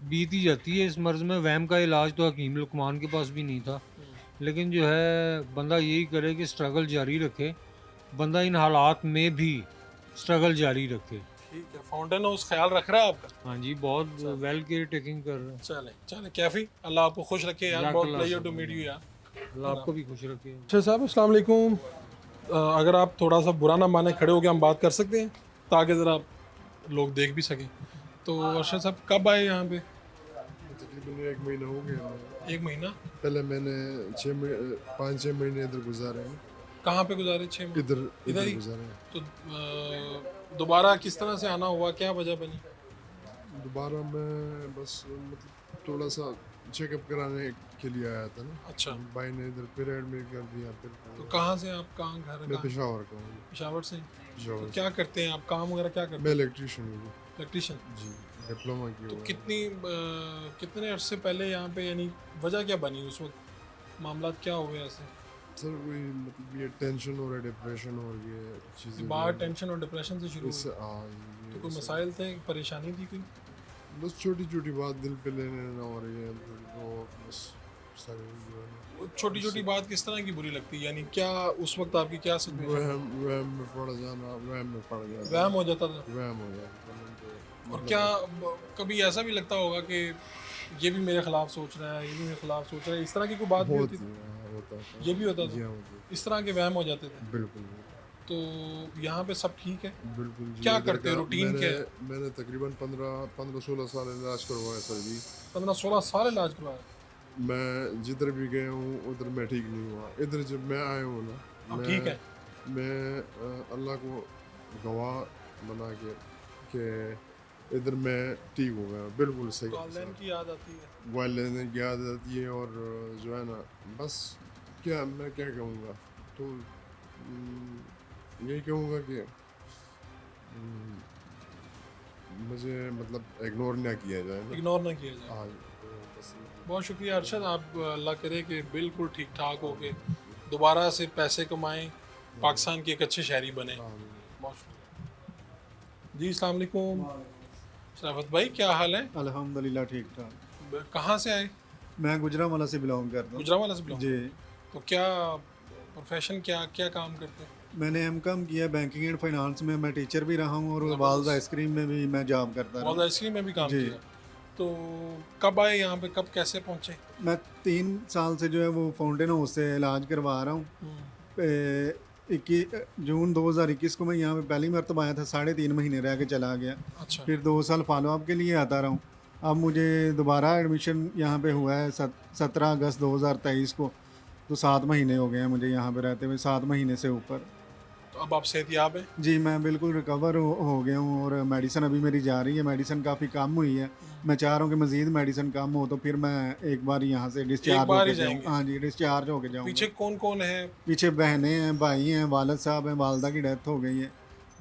बीत ही जाती है इस मर्ज़ में। वहम का इलाज तो हकीम लुकमान के पास भी नहीं था, लेकिन जो है बंदा यही करे कि स्ट्रगल जारी रखे, बंदा इन हालात में भी स्ट्रगल जारी रखे। ठीक है, फाउंटेन हाउस ख्याल रख रहा है आपका? हाँ जी, बहुत वेल केयर टेकिंग कर रहे हैं। चले चले कैफी, अल्लाह आपको खुश रखे यार। बहुत प्लेजर टू मीट यू यार। अल्लाह आपको भी खुश रखे। अच्छा साहब, अस्सलाम वालेकुम। अगर आप थोड़ा सा बुरा ना माने, खड़े होकर हम बात कर सकते हैं ताकि ज़रा लोग देख भी सकें। तो अर्शद साहब कब आए यहाँ पे? तकरीबन 1 महीना हो गया। 1 महीना पहले मैंने 5-6 महीने इधर गुजारे हैं। कहाँ पे गुजारे? 6 महीने इधर ही? गुजारे हैं। तो दोबारा किस तरह से आना हुआ, क्या वजह बनी? दोबारा मैं बस मतलब थोड़ा सा चेकअप कराने के लिए आया था ना। अच्छा। भाई ने इधर फिर एडमिट कर दिया। फिर तो कहाँ से आप, कहाँ घर है? मैं पेशावर का हूँ। पेशावर से? पेशावर तो से। क्या करते हैं आप, काम वगैरह क्या करते मैं हैं? इलेक्ट्रीशियन हूँ इलेक्ट्रीशियन जी, डिप्लोमा की तो हुआ है। कितने अरसे पहले यहाँ पे, यानी वजह क्या बनी उस वक्त, मामला क्या हुए ऐसे? सर वही मतलब ये टेंशन हो रहा है, डिप्रेशन हो रही है, चीज़ें बाहर टेंशन और डिप्रेशन से शुरू इससे हुई? तो कोई मसाइल थे, परेशानी थी कोई? बस छोटी छोटी बात दिल पे लेने ना हो रही है तो बस सारी जो है ना। छोटी छोटी बात किस तरह की बुरी लगती है, यानी क्या उस वक्त आपकी क्या सिचुएशन? वहम में पड़ जाना, वहम में पड़ गया। वहम हो जाता था? वहम हो जाता। और क्या कभी ऐसा भी लगता होगा कि ये भी मेरे खिलाफ सोच रहा है, ये भी मेरे खिलाफ सोच रहा है, इस तरह की कोई बात भी होती थी? होता था। ये भी होता जी था? हाँ, होता था। इस तरह के वहम हो जाते थे? बिल्कुल तो यहाँ पे सब ठीक है? बिल्कुल जी। क्या इधर करते हैं, का रूटीन क्या है? मैंने तकरीबन 15-16 साल इलाज करवाया सर जी। 15-16 साल इलाज करवाया? मैं जिधर भी गया हूँ उधर मैं ठीक नहीं हुआ। इधर जब मैं आया हूँ ना, अब ठीक है? मैं अल्लाह को गवाह बना के इधर मैं ठीक हो गया, बिल्कुल सही। वालिदैन की याद आती है? वालिदैन की याद आती है और जो है ना, बस क्या मैं क्या कहूँगा, तो यही कहूँगा कि मुझे मतलब इग्नोर ना किया जाए ना। इग्नोर ना किया जाए। हाँ, तो बस बहुत शुक्रिया अरशद, आप अल्लाह करे कि बिल्कुल ठीक ठाक हो के दोबारा से पैसे कमाएं, पाकिस्तान के एक अच्छे शहरी बने। बहुत शुक्रिया। जी अस्सलाम वालेकुम। शराफत भाई क्या हाल है? अल्हम्दुलिल्लाह ठीक ठाक। कहाँ से आए? मैं गुजरांवाला से बिलोंग करता हूँ। गुजरांवाला से बिलोंग। जी, तो क्या प्रोफेशन, क्या क्या काम करते हैं? मैंने एम.कॉम किया बैंकिंग एंड फाइनेंस में। मैं टीचर भी रहा हूँ और वाल्द आइसक्रीम में भी मैं जॉब करता मॉल रहा। आइसक्रीम में भी काम जी। किया। तो कब आए यहाँ पे, कब कैसे पहुँचे? मैं 3 साल से जो है वो फाउंटेन हाउस से इलाज करवा रहा हूँ। 21 जून 2021 को मैं यहाँ पे पहली मरतबा आया था, 3.5 महीने रह के चला गया। अच्छा। फिर 2 साल फॉलोअप के लिए आता रहा हूँ। अब मुझे दोबारा एडमिशन यहाँ पे हुआ है 17 अगस्त 2023 को। तो 7 महीने हो गए हैं मुझे यहाँ पे रहते हुए, 7 महीने से ऊपर। तो अब आप सेहतयाब हैं? जी, मैं बिल्कुल रिकवर हो गया हूँ और मेडिसिन अभी मेरी जा रही है। मेडिसिन काफ़ी कम हुई है। मैं चाह रहा हूँ कि मज़ीद मेडिसिन कम हो तो फिर मैं एक बार यहाँ से डिस्चार्ज बार होके ही जाऊँ। जाएंगे? हाँ जी, डिस्चार्ज होके जाऊँ। पीछे कौन कौन है? पीछे बहनें हैं, भाई हैं, वालिद साहब हैं, वालदा की डेथ हो गई है,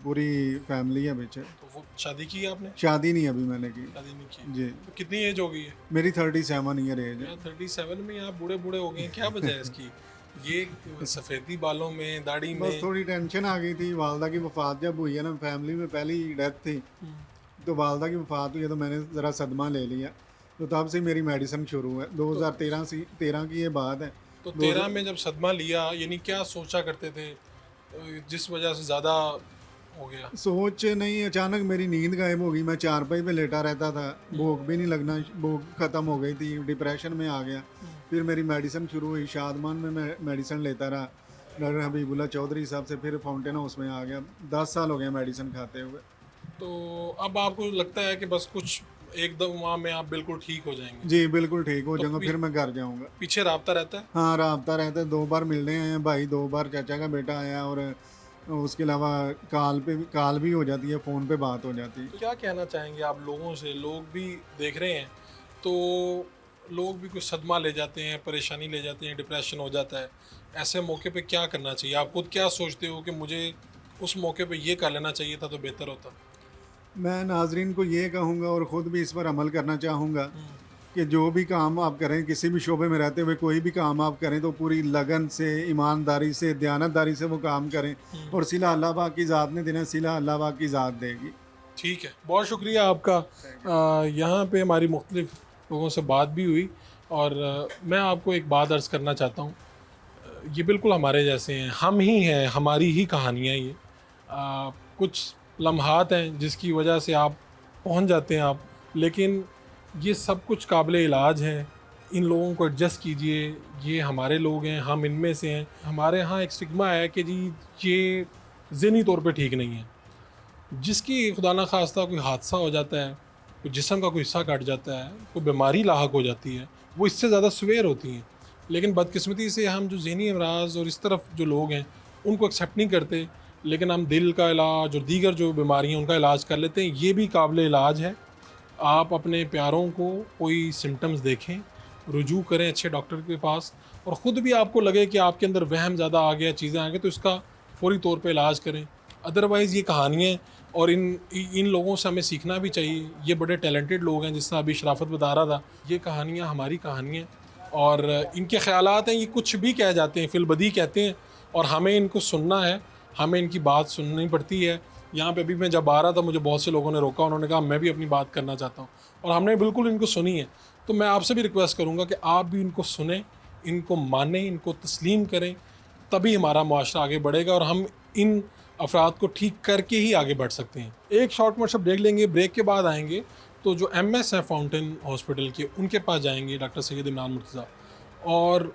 पूरी फैमिली है पीछे। तो वो शादी की है आपने? शादी नहीं अभी मैंने की। शादी नहीं की। जी, तो कितनी एज हो गई है? मेरी 37 ईयर एज है। यार 37 में आप बूढ़े बूढ़े हो गए हैं, क्या वजह है इसकी? ये सफ़ेदी बालों में, दाढ़ी बस में? थोड़ी टेंशन आ गई थी। वालदा की वफ़ात जब हुई है ना, फैमिली में पहली डेथ थी, तो वालदा की वफ़ात हुई है तो मैंने ज़रा सदमा ले लिया। तो तब से मेरी मेडिसिन शुरू है। 2013 की ये बात है। तो 13 में जब सदमा लिया, यानी क्या सोचा करते थे जिस वजह से ज़्यादा हो गया? सोच नहीं, अचानक मेरी नींद गायब हो गई। मैं चारपाई पे लेटा रहता था, भूख भी नहीं लगना, भूख ख़त्म हो गई थी, डिप्रेशन में आ गया। फिर मेरी मेडिसिन शुरू हुई, शादमान में मैं मेडिसिन लेता रहा डॉक्टर हबीबुल्ला चौधरी साहब से। फिर फाउंटेन हाउस में आ गया। 10 साल हो गए मेडिसिन खाते हुए। तो अब आपको लगता है कि बस कुछ एक दो माह में आप बिल्कुल ठीक हो जाएंगे? जी बिल्कुल ठीक हो तो जाऊंगा, फिर मैं घर जाऊंगा। पीछे राब्ता रहता है? हाँ, राब्ता रहता है। 2 बार मिलने आए हैं भाई, 2 बार चाचा का बेटा आया, और उसके अलावा कॉल भी हो जाती है, फ़ोन पे बात हो जाती है। तो क्या कहना चाहेंगे आप लोगों से? लोग भी देख रहे हैं तो लोग भी कुछ सदमा ले जाते हैं, परेशानी ले जाते हैं, डिप्रेशन हो जाता है। ऐसे मौके पे क्या करना चाहिए? आप खुद क्या सोचते हो कि मुझे उस मौके पे ये कर लेना चाहिए था तो बेहतर होता? मैं नाजरीन को ये कहूँगा और ख़ुद भी इस पर अमल करना चाहूँगा कि जो भी काम आप करें, किसी भी शोबे में रहते हुए कोई भी काम आप करें तो पूरी लगन से, ईमानदारी से, दयानतदारी से वो काम करें। और सिला अल्लाह पाक की ज़ात ने देना, सिला अल्लाह पाक की ज़ात देगी। ठीक है, बहुत शुक्रिया आपका। यहाँ पे हमारी मुख्तलिफ लोगों से बात भी हुई और मैं आपको एक बात अर्ज़ करना चाहता हूँ। ये बिल्कुल हमारे जैसे हैं, हम ही हैं, हमारी ही कहानियाँ ये। कुछ लम्हात हैं जिसकी वजह से आप पहुँच जाते हैं आप, लेकिन ये सब कुछ काबिल इलाज है। इन लोगों को एडजस्ट कीजिए, ये हमारे लोग हैं, हम इनमें से हैं। हमारे यहाँ एक स्टिग्मा है कि जी ये ज़हनी तौर पे ठीक नहीं है। जिसकी खुदा न खास्ता कोई हादसा हो जाता है, कोई जिस्म का कोई हिस्सा कट जाता है, कोई बीमारी लाहक हो जाती है, वो इससे ज़्यादा सवेर होती हैं। लेकिन बदकिस्मती से हम जो ज़हनी अमराज और इस तरफ जो लोग हैं उनको एक्सेप्ट नहीं करते, लेकिन हम दिल का इलाज और दीगर जो बीमारियाँ उनका इलाज कर लेते हैं। ये भी काबिल इलाज है। आप अपने प्यारों को कोई सिम्टम्स देखें, रुजू करें अच्छे डॉक्टर के पास, और ख़ुद भी आपको लगे कि आपके अंदर वहम ज़्यादा आ गया, चीज़ें आ गई, तो इसका फौरी तौर पे इलाज करें। अदरवाइज़ ये कहानियाँ और इन लोगों से हमें सीखना भी चाहिए। ये बड़े टैलेंटेड लोग हैं, जिस तरह अभी शराफत बता रहा था। ये कहानियाँ हमारी कहानियाँ और इनके ख़यालात हैं, ये कुछ भी कह जाते हैं, फिलबदी कहते हैं, और हमें इनको सुनना है, हमें इनकी बात सुननी पड़ती है। यहाँ पे अभी मैं जब आ रहा था मुझे बहुत से लोगों ने रोका, उन्होंने कहा मैं भी अपनी बात करना चाहता हूँ, और हमने बिल्कुल इनको सुनी है। तो मैं आपसे भी रिक्वेस्ट करूँगा कि आप भी इनको सुने, इनको मानें, इनको तस्लीम करें, तभी हमारा मुआशरा आगे बढ़ेगा और हम इन अफराद को ठीक करके ही आगे बढ़ सकते हैं। एक शॉर्ट मोशन ब्रेक लेंगे, ब्रेक के बाद आएंगे तो जो MS हैं फाउंटेन हॉस्पिटल के, उनके पास जाएंगे, डॉक्टर सैयद इमरान मुर्तज़ा, और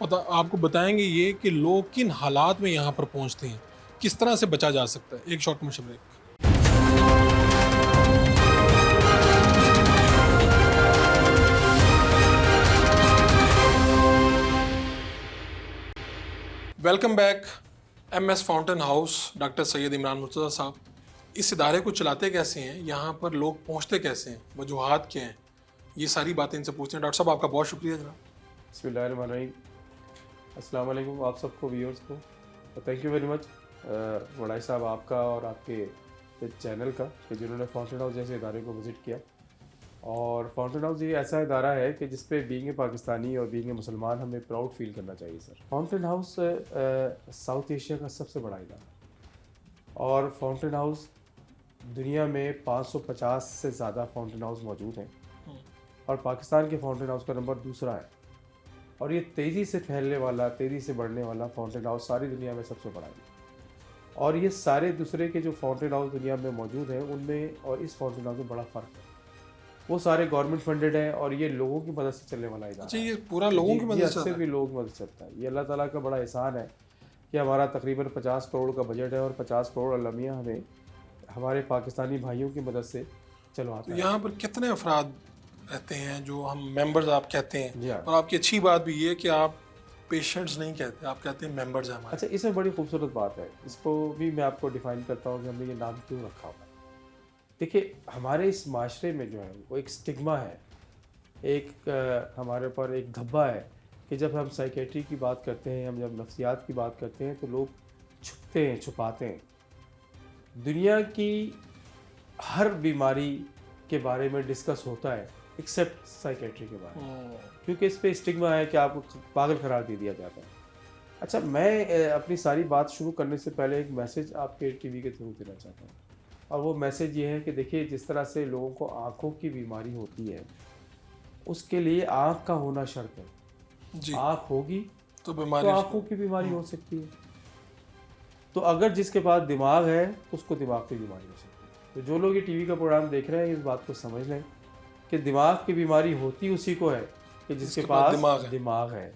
आपको बताएंगे ये कि लोग किन हालात में यहाँ पर पहुँचते हैं, किस तरह से बचा जा सकता है। एक short motion break. Welcome back. MS fountain house, doctor Syed Imran Murtaza साहब, इस इदारे को चलाते कैसे हैं, यहाँ पर लोग पहुँचते कैसे हैं, वजूहात क्या हैं, ये सारी बातें इनसे पूछते हैं। डॉक्टर साहब आपका बहुत शुक्रिया जनाब। बिस्मिल्लाहिर्रहमानिर्रहीम। अस्सलाम वालेकुम आप सबको, व्यूअर्स को थैंक यू वेरी मच वड़ाई साहब आपका और आपके चैनल का, कि जिन्होंने फाउंटेन हाउस जैसे इदारे को विज़िट किया। और फाउंटेन हाउस ये ऐसा इदारा है कि जिस पे बीइंग पाकिस्तानी और बीइंग मुसलमान हमें प्राउड फील करना चाहिए sir. Fountain house south Asia का सबसे बड़ा इदारा, और फाउंटेन हाउस दुनिया में 550 से ज़्यादा फाउंटेन हाउस मौजूद हैं और पाकिस्तान के फाउंटेन हाउस का नंबर दूसरा है। और ये तेज़ी से फैलने वाला, तेज़ी से बढ़ने वाला फाउंटेन हाउस सारी दुनिया में सबसे बड़ा है। और ये सारे दूसरे के जो फाउंटेन हाउस दुनिया में मौजूद हैं उनमें और इस फाउंटेन हाउस में बड़ा फ़र्क है। वो सारे गवर्नमेंट फंडेड हैं और ये लोगों की मदद से चलने वाला इदारा। अच्छा, ये पूरा लोगों की मदद से भी लोगों की मदद चलता है। ये अल्लाह ताला का बड़ा एहसान है कि हमारा तकरीबन 50 करोड़ का बजट है और 50 करोड़ अलमिया हमें हमारे पाकिस्तानी भाइयों की मदद से चलवाते हैं। यहाँ पर कितने अफराद रहते हैं जो हम मेंबर्स आप कहते हैं? जी हाँ। और आपकी अच्छी बात भी ये है कि आप पेशेंट्स नहीं कहते, आप कहते हैं मेंबर्स हैं हमारे। अच्छा, इसमें बड़ी खूबसूरत बात है, इसको भी मैं आपको डिफ़ाइन करता हूँ कि हमने ये नाम क्यों रखा हुआ है। देखिए, हमारे इस माशरे में जो है वो एक स्टिग्मा है, एक हमारे ऊपर एक धब्बा है कि जब हम साइकेट्री की बात करते हैं, हम जब नफ्सियात की बात करते हैं तो लोग छुपते हैं, छुपाते हैं। दुनिया की हर बीमारी के बारे में डिस्कस होता है एक्सेप्ट साइकेट्री के बारे में, क्योंकि इस पे स्टिग्मा है कि आपको पागल करार दे दिया जाता है। अच्छा, मैं अपनी सारी बात शुरू करने से पहले एक मैसेज आपके टीवी के थ्रू देना चाहता हूँ, और वो मैसेज ये है कि देखिए, जिस तरह से लोगों को आँखों की बीमारी होती है उसके लिए आँख का होना शर्त है। जी। आँख होगी तो बीमारी तो आँखों की बीमारी हो सकती है। तो अगर जिसके पास दिमाग है उसको दिमाग की बीमारी हो सकती है। तो जो लोग ये टीवी का प्रोग्राम देख रहे हैं इस बात को समझ लें कि दिमाग की बीमारी होती उसी को है कि जिसके पास दिमाग है।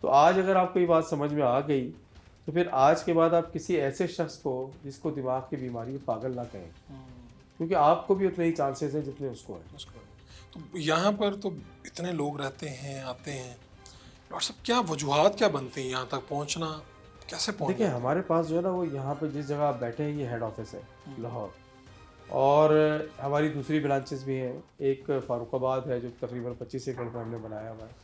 तो आज अगर आपको ये बात समझ में आ गई तो फिर आज के बाद आप किसी ऐसे शख्स को जिसको दिमाग की बीमारी है पागल ना कहें, क्योंकि आपको भी उतने ही चांसेस हैं जितने उसको है। तो यहाँ पर तो इतने लोग रहते हैं, आते हैं, और सब क्या वजूहात क्या बनते हैं यहाँ तक पहुँचना, कैसे पहुँचना? देखिए, हमारे पास जो है ना वो यहाँ पर जिस जगह आप बैठे हैं ये हेड ऑफिस है लाहौर, और हमारी दूसरी ब्रांचेस भी हैं। एक फ़ारुखाबाद है जो तकरीबन 25 एकड़ पर हमने बनाया हुआ है।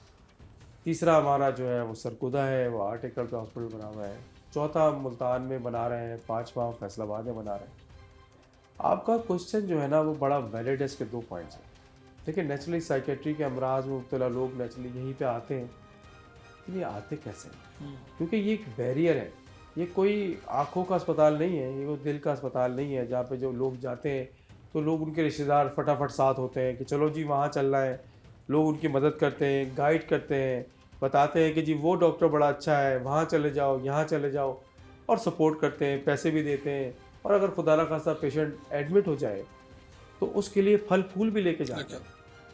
तीसरा हमारा जो है वो सरकुदा है, वो 8 एकड़ पे हॉस्पिटल बना हुआ है। चौथा मुल्तान में बना रहे हैं, 5वां फैसलाबाद में बना रहे हैं। आपका क्वेश्चन जो है ना वो बड़ा वैलिड है, इसके 2 पॉइंट्स हैं। देखिए, नेचुरली साइकेट्री के अमराज में मुब्तला लोग नेचुरली यहीं पे आते हैं, लेकिन ये आते कैसे? क्योंकि ये एक बैरियर है। ये कोई आँखों का अस्पताल नहीं है, ये कोई दिल का अस्पताल नहीं है जहाँ पे जो लोग जाते हैं तो लोग उनके रिश्तेदार फटाफट साथ होते हैं कि चलो जी वहाँ चलना है। लोग उनकी मदद करते हैं, गाइड करते हैं, बताते हैं कि जी वो डॉक्टर बड़ा अच्छा है, वहाँ चले जाओ, यहाँ चले जाओ, और सपोर्ट करते हैं, पैसे भी देते हैं। और अगर खुदा ना खास्ता पेशेंट एडमिट हो जाए तो उसके लिए फल फूल भी लेके जाते हैं।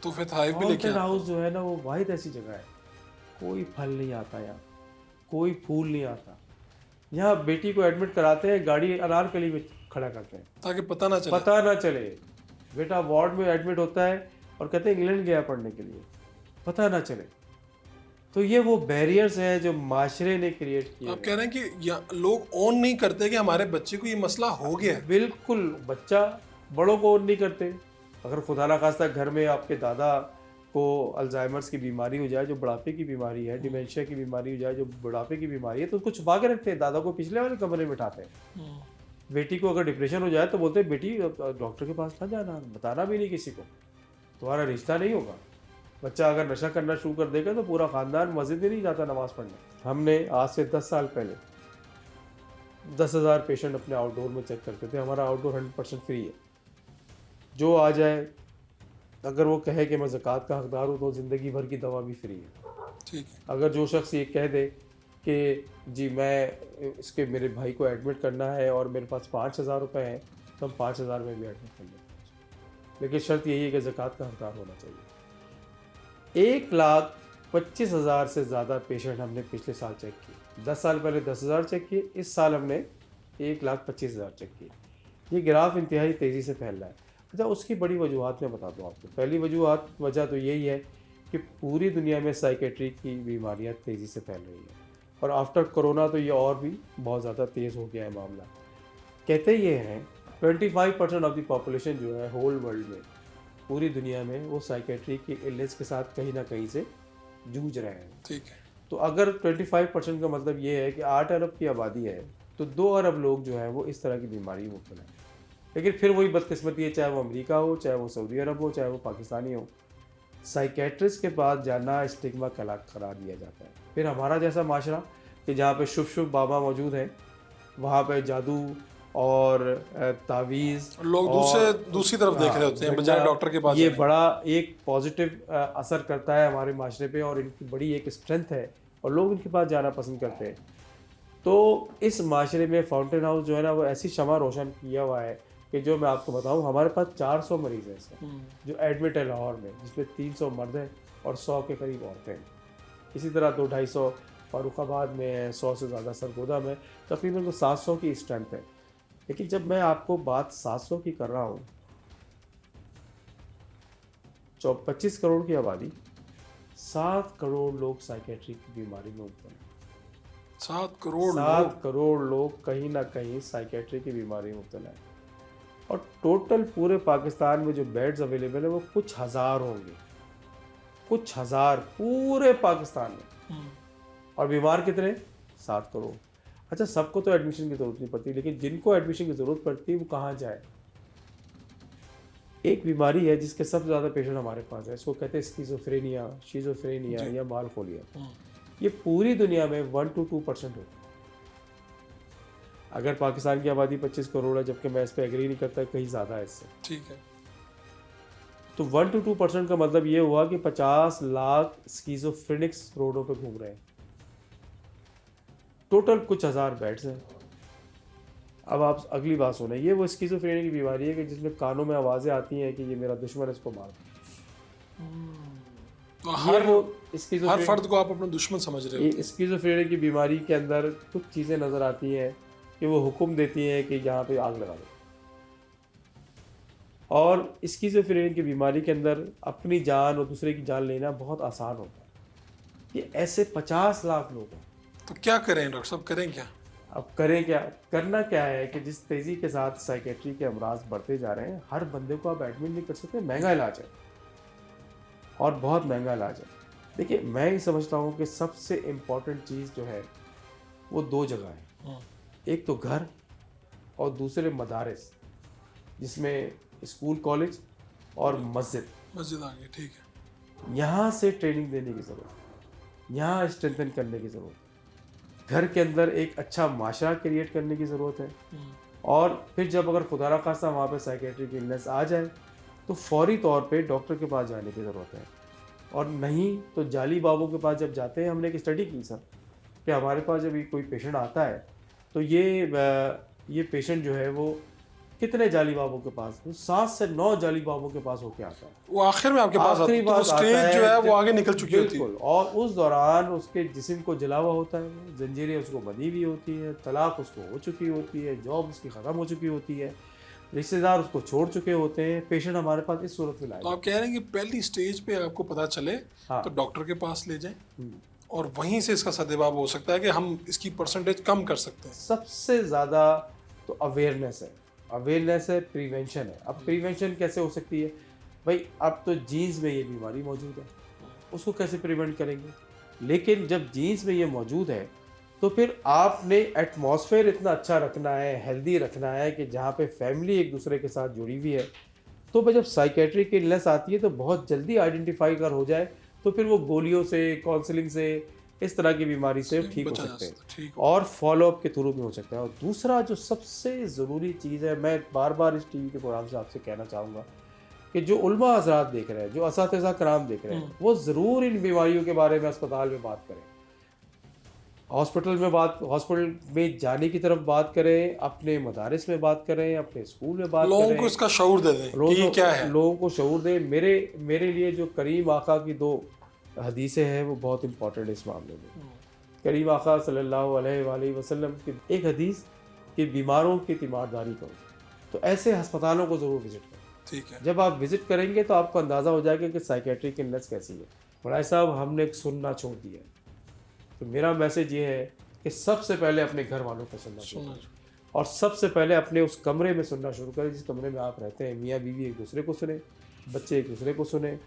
तो फिर थाइफ भी लेके हाउस जो है ना वो वाहिद ऐसी जगह है, कोई फल नहीं आता यहाँ, कोई फूल नहीं आता। यहाँ बेटी को एडमिट कराते हैं, गाड़ी अनारकली में खड़ा करते हैं ताकि पता ना चले। बेटा वार्ड में एडमिट होता है और कहते हैं इंग्लैंड गया पढ़ने के लिए, पता ना चले। तो ये वो बैरियर्स हैं जो माशरे ने क्रिएट किए। आप कह रहे हैं कि लोग ऑन नहीं करते कि हमारे बच्चे को ये मसला हो गया है। बिल्कुल, बच्चा बड़ों को ऑन नहीं करते। अगर खुदा ना खास्ता घर में आपके दादा को अल्जाइमर्स की बीमारी हो जाए, जो बुढ़ापे की बीमारी है, डिमेंशिया की बीमारी हो जाए, जो बुढ़ापे की बीमारी है, तो उसको छुपा के रखते हैं, दादा को पिछले वाले कमरे में बिठाते हैं। बेटी को अगर डिप्रेशन हो जाए तो बोलते हैं बेटी डॉक्टर के पास ना जाना, बताना भी नहीं किसी को, तुम्हारा रिश्ता नहीं होगा। बच्चा अगर नशा करना शुरू कर देगा तो पूरा ख़ानदान मस्जिद में नहीं जाता नमाज़ पढ़ने। हमने आज से 10 साल पहले 10,000 पेशेंट अपने आउटडोर में चेक करते थे। हमारा आउटडोर 100% फ्री है। जो आ जाए, अगर वो कहे कि मैं ज़कात का हकदार हूँ तो ज़िंदगी भर की दवा भी फ्री है। ठीक है। अगर जो शख्स ये कह दे कि जी मैं इसके मेरे भाई को एडमिट करना है और मेरे पास 5,000 रुपये हैं तो हम 5,000 में भी एडमिट कर लेंगे, लेकिन शर्त यही है कि ज़कात का हकदार होना चाहिए। 1,25,000 से ज़्यादा पेशेंट हमने पिछले साल चेक किए। 10 साल पहले 10,000 चेक किए, इस साल हमने 1,25,000 चेक किए। ये ग्राफ इंतहाई तेज़ी से फैल रहा है। अच्छा, उसकी बड़ी वजूहत मैं बता दूँ आपको। पहली वजह तो यही है कि पूरी दुनिया में साइकेट्री की बीमारियां तेज़ी से फैल रही हैं, और आफ्टर कोरोना तो ये और भी बहुत ज़्यादा तेज़ हो गया है मामला। कहते ये हैं 25% ऑफ द पॉपुलेशन जो है होल वर्ल्ड में, पूरी दुनिया में, वो साइकेट्री की इलनेस के साथ कहीं ना कहीं से जूझ रहे हैं। ठीक है। तो अगर 25% का मतलब ये है कि 8 अरब की आबादी है तो 2 अरब लोग जो हैं वो इस तरह की बीमारी मुब्तला है। लेकिन फिर वही बदकिस्मती है, चाहे वो अमेरिका हो, चाहे वो सऊदी अरब हो, चाहे वो पाकिस्तानी हो, साइकेट्रिस्ट के पास जाना स्टिग्मा करार दिया जाता है। फिर हमारा जैसा माशरा कि जहाँ पे शुभ बाबा मौजूद हैं, वहाँ पे जादू और तावीज़, लोग दूसरी तरफ देख रहे होते हैं बजाय डॉक्टर के पास ये जाने। बड़ा एक पॉजिटिव असर करता है हमारे माशरे पे और इनकी बड़ी एक स्ट्रेंथ है और लोग इनके पास जाना पसंद करते हैं। तो इस माशरे में फाउंटेन हाउस जो है ना वो ऐसी शमा रोशन किया हुआ है कि जो मैं आपको बताऊं, हमारे पास 400 मरीज़ हैं इसमें जो एडमिट है लाहौर में, जिसमें 300 मर्द हैं और 100 के करीब औरतें हैं। इसी तरह 200-250 फारुखाबाद में है, 100 से ज़्यादा सरगोदा में, तकरीबन तो 700 की स्ट्रेंथ है। लेकिन जब मैं आपको बात 700 की कर रहा हूँ, 25 करोड़ की आबादी, 7 करोड़ लोग साइकेट्री की बीमारी में मुब्तला हैं। 7 करोड़ लोग कहीं ना कहीं साइकेट्री की बीमारी में मुब्तला हैं। और टोटल पूरे पाकिस्तान में जो बेड्स अवेलेबल है वो कुछ हज़ार होंगे, कुछ हज़ार पूरे पाकिस्तान में। और बीमार कितने? 7 करोड़। अच्छा, सबको तो एडमिशन की ज़रूरत नहीं पड़ती, लेकिन जिनको एडमिशन की ज़रूरत पड़ती है वो कहाँ जाए? एक बीमारी है जिसके सबसे ज़्यादा पेशेंट हमारे पास है, इसको कहते हैं स्किज़ोफ्रेनिया, शीज़ोफ्रेनिया या मालफोलिया। ये पूरी दुनिया में 1 to 2% होता है। अगर पाकिस्तान की आबादी 25 करोड़ है, जबकि मैं इस पर एग्री नहीं करता, कहीं ज़्यादा है इससे, ठीक है। तो 1 to 2% का मतलब ये हुआ कि 50 लाख स्किज़ोफ्रेनिक्स रोडों पे घूम रहे हैं। टोटल कुछ हज़ार बेड्स हैं। अब आप अगली बात सुने, ये वो स्किज़ोफ्रेनिया की बीमारी है कि जिसमें कानों में आवाज़ें आती हैं कि ये मेरा दुश्मन है, इसको मार दो। तो हर फर्द को आप अपना दुश्मन समझ रहे हो। स्किज़ोफ्रेनिया की बीमारी के अंदर कुछ चीज़ें नज़र आती हैं कि वो हुक्म देती हैं कि यहाँ पे आग लगा दो। और स्किज़ोफ्रेनिया की बीमारी के अंदर अपनी जान और दूसरे की जान लेना बहुत आसान होता है। ये ऐसे 50 लाख लोग हैं। तो क्या करें डॉक्टर साहब, करें क्या? अब करें क्या? करना क्या है कि जिस तेज़ी के साथ साइकेट्री के अमराज बढ़ते जा रहे हैं, हर बंदे को आप एडमिट नहीं कर सकते। महंगा इलाज है और बहुत महंगा इलाज है। देखिए, मैं ये समझता हूँ कि सबसे इम्पॉर्टेंट चीज़ जो है वो 2 जगह है। एक तो घर और दूसरे मदारिस, जिसमें स्कूल, कॉलेज और मस्जिद आ गई, ठीक है। यहाँ से ट्रेनिंग देने की ज़रूरत है, यहाँ स्ट्रेंथन करने की ज़रूरत है। घर के अंदर एक अच्छा माशरा क्रिएट करने की ज़रूरत है। और फिर जब अगर खुदा ना खास्ता वहाँ पे साइकेट्रिक इलनेस आ जाए तो फौरी तौर पे डॉक्टर के पास जाने की ज़रूरत है। और नहीं तो जाली बाबों के पास जब जाते हैं, हमने एक स्टडी की सर कि हमारे पास जब कोई पेशेंट आता है तो ये पेशेंट जो है वो कितने जाली बाबों के पास, वो 7 से 9 जाली बाबों के पास होके आता है। वो आखिर में आपके पास आता है, तो स्टेज जो है वो आगे निकल चुकी होती है। और उस दौरान उसके जिस्म को जला हुआ होता है, जंजीरें उसको बंधी हुई होती है, तलाक उसको हो चुकी होती है, जॉब उसकी ख़त्म हो चुकी होती है, रिश्तेदार उसको छोड़ चुके होते हैं। पेशेंट हमारे पास इस सूरत में लाए। तो आप कह रहे हैं कि पहली स्टेज पे आपको पता चले तो डॉक्टर के पास ले जाएं और वहीं से इसका सद्भाव हो सकता है कि हम इसकी परसेंटेज कम कर सकते हैं। सबसे ज़्यादा तो अवेयरनेस है, प्रिवेंशन है। अब प्रिवेंशन कैसे हो सकती है भाई? अब तो जीन्स में ये बीमारी मौजूद है, उसको कैसे प्रिवेंट करेंगे? लेकिन जब जीन्स में ये मौजूद है तो फिर आपने एटमॉस्फेयर इतना अच्छा रखना है, हेल्दी रखना है कि जहाँ पे फैमिली एक दूसरे के साथ जुड़ी हुई है। तो भाई जब साइकेट्रिक इलनेस आती है तो बहुत जल्दी आइडेंटिफाई कर हो जाए तो फिर वो गोलियों से, काउंसलिंग से, इस तरह की बीमारी से ठीक हो सकते हैं और फॉलोअप के थ्रू भी हो सकता है। और दूसरा जो सबसे ज़रूरी चीज़ है, मैं बार बार इस टीवी के प्रोग्राम से आपसे कहना चाहूँगा कि जो उलमा हज़रात देख रहे हैं, जो असातिज़ा कराम देख रहे हैं, वो ज़रूर इन बीमारियों के बारे में अस्पताल में बात करें, हॉस्पिटल में जाने की तरफ बात करें, अपने मदारिस में बात करें, अपने स्कूल में बात करें, लोगों को इसका शऊर दे दें कि क्या है, लोगों को शऊर दें। मेरे लिए जो करीम आका की 2 हदीसें हैं वो बहुत इंपॉर्टेंट है इस मामले में। करीम आका सल्लल्लाहु अलैहि वसल्लम की एक हदीस कि बीमारों की तीमारदारी करो। तो ऐसे अस्पतालों को ज़रूर विज़िट करें। ठीक है। जब आप विज़िट करेंगे तो आपको अंदाज़ा हो जाएगा कि साइकेट्रिक इलनेस कैसी है। बड़ा साहब, हमने सुनना छोड़ दिया है। तो मेरा मैसेज ये है कि सबसे पहले अपने घर वालों को सुनना शुरू और सबसे पहले अपने उस कमरे में सुनना शुरू करें जिस कमरे में आप रहते हैं। मियाँ बीवी एक दूसरे को सुने, बच्चे एक दूसरे को सुने,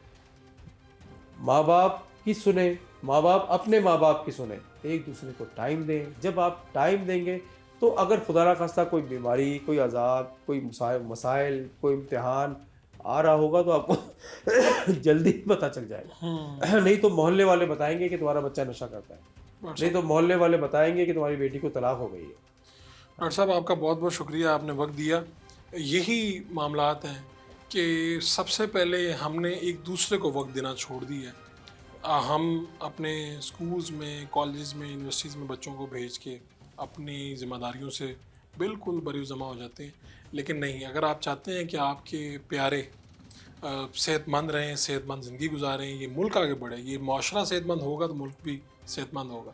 माँ बाप की सुने, माँ बाप अपने माँ बाप की सुने, एक दूसरे को टाइम दें। जब आप टाइम देंगे तो अगर खुदा ना खास्ता कोई बीमारी, कोई अजाब, कोई मसाइल, कोई इम्तिहान आ रहा होगा तो आपको जल्दी पता चल जाएगा। नहीं तो मोहल्ले वाले बताएंगे कि तुम्हारा बच्चा नशा करता है, नहीं तो मोहल्ले वाले बताएंगे कि तुम्हारी बेटी को तलाक हो गई है। डॉक्टर साहब आपका बहुत बहुत शुक्रिया, आपने वक्त दिया। यही मामलात हैं कि सबसे पहले हमने एक दूसरे को वक्त देना छोड़ दिया है। हम अपने स्कूल्स में, कॉलेज में, यूनिवर्सिटीज़ में बच्चों को भेज के अपनी ज़िम्मेदारियों से बिल्कुल बरी-ज़मा हो जाते हैं। लेकिन नहीं, अगर आप चाहते हैं कि आपके प्यारे सेहतमंद रहें, सेहतमंद ज़िंदगी गुजारें, ये मुल्क आगे बढ़े, ये माशरा सेहतमंद होगा तो मुल्क भी सेहतमंद होगा।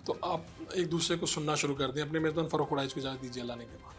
तो आप एक दूसरे को सुनना शुरू कर दें। अपने मेज़बान फ़ारूक उड़ाइश को इजाज़त दीजिए, अल्लाह ने के बाद।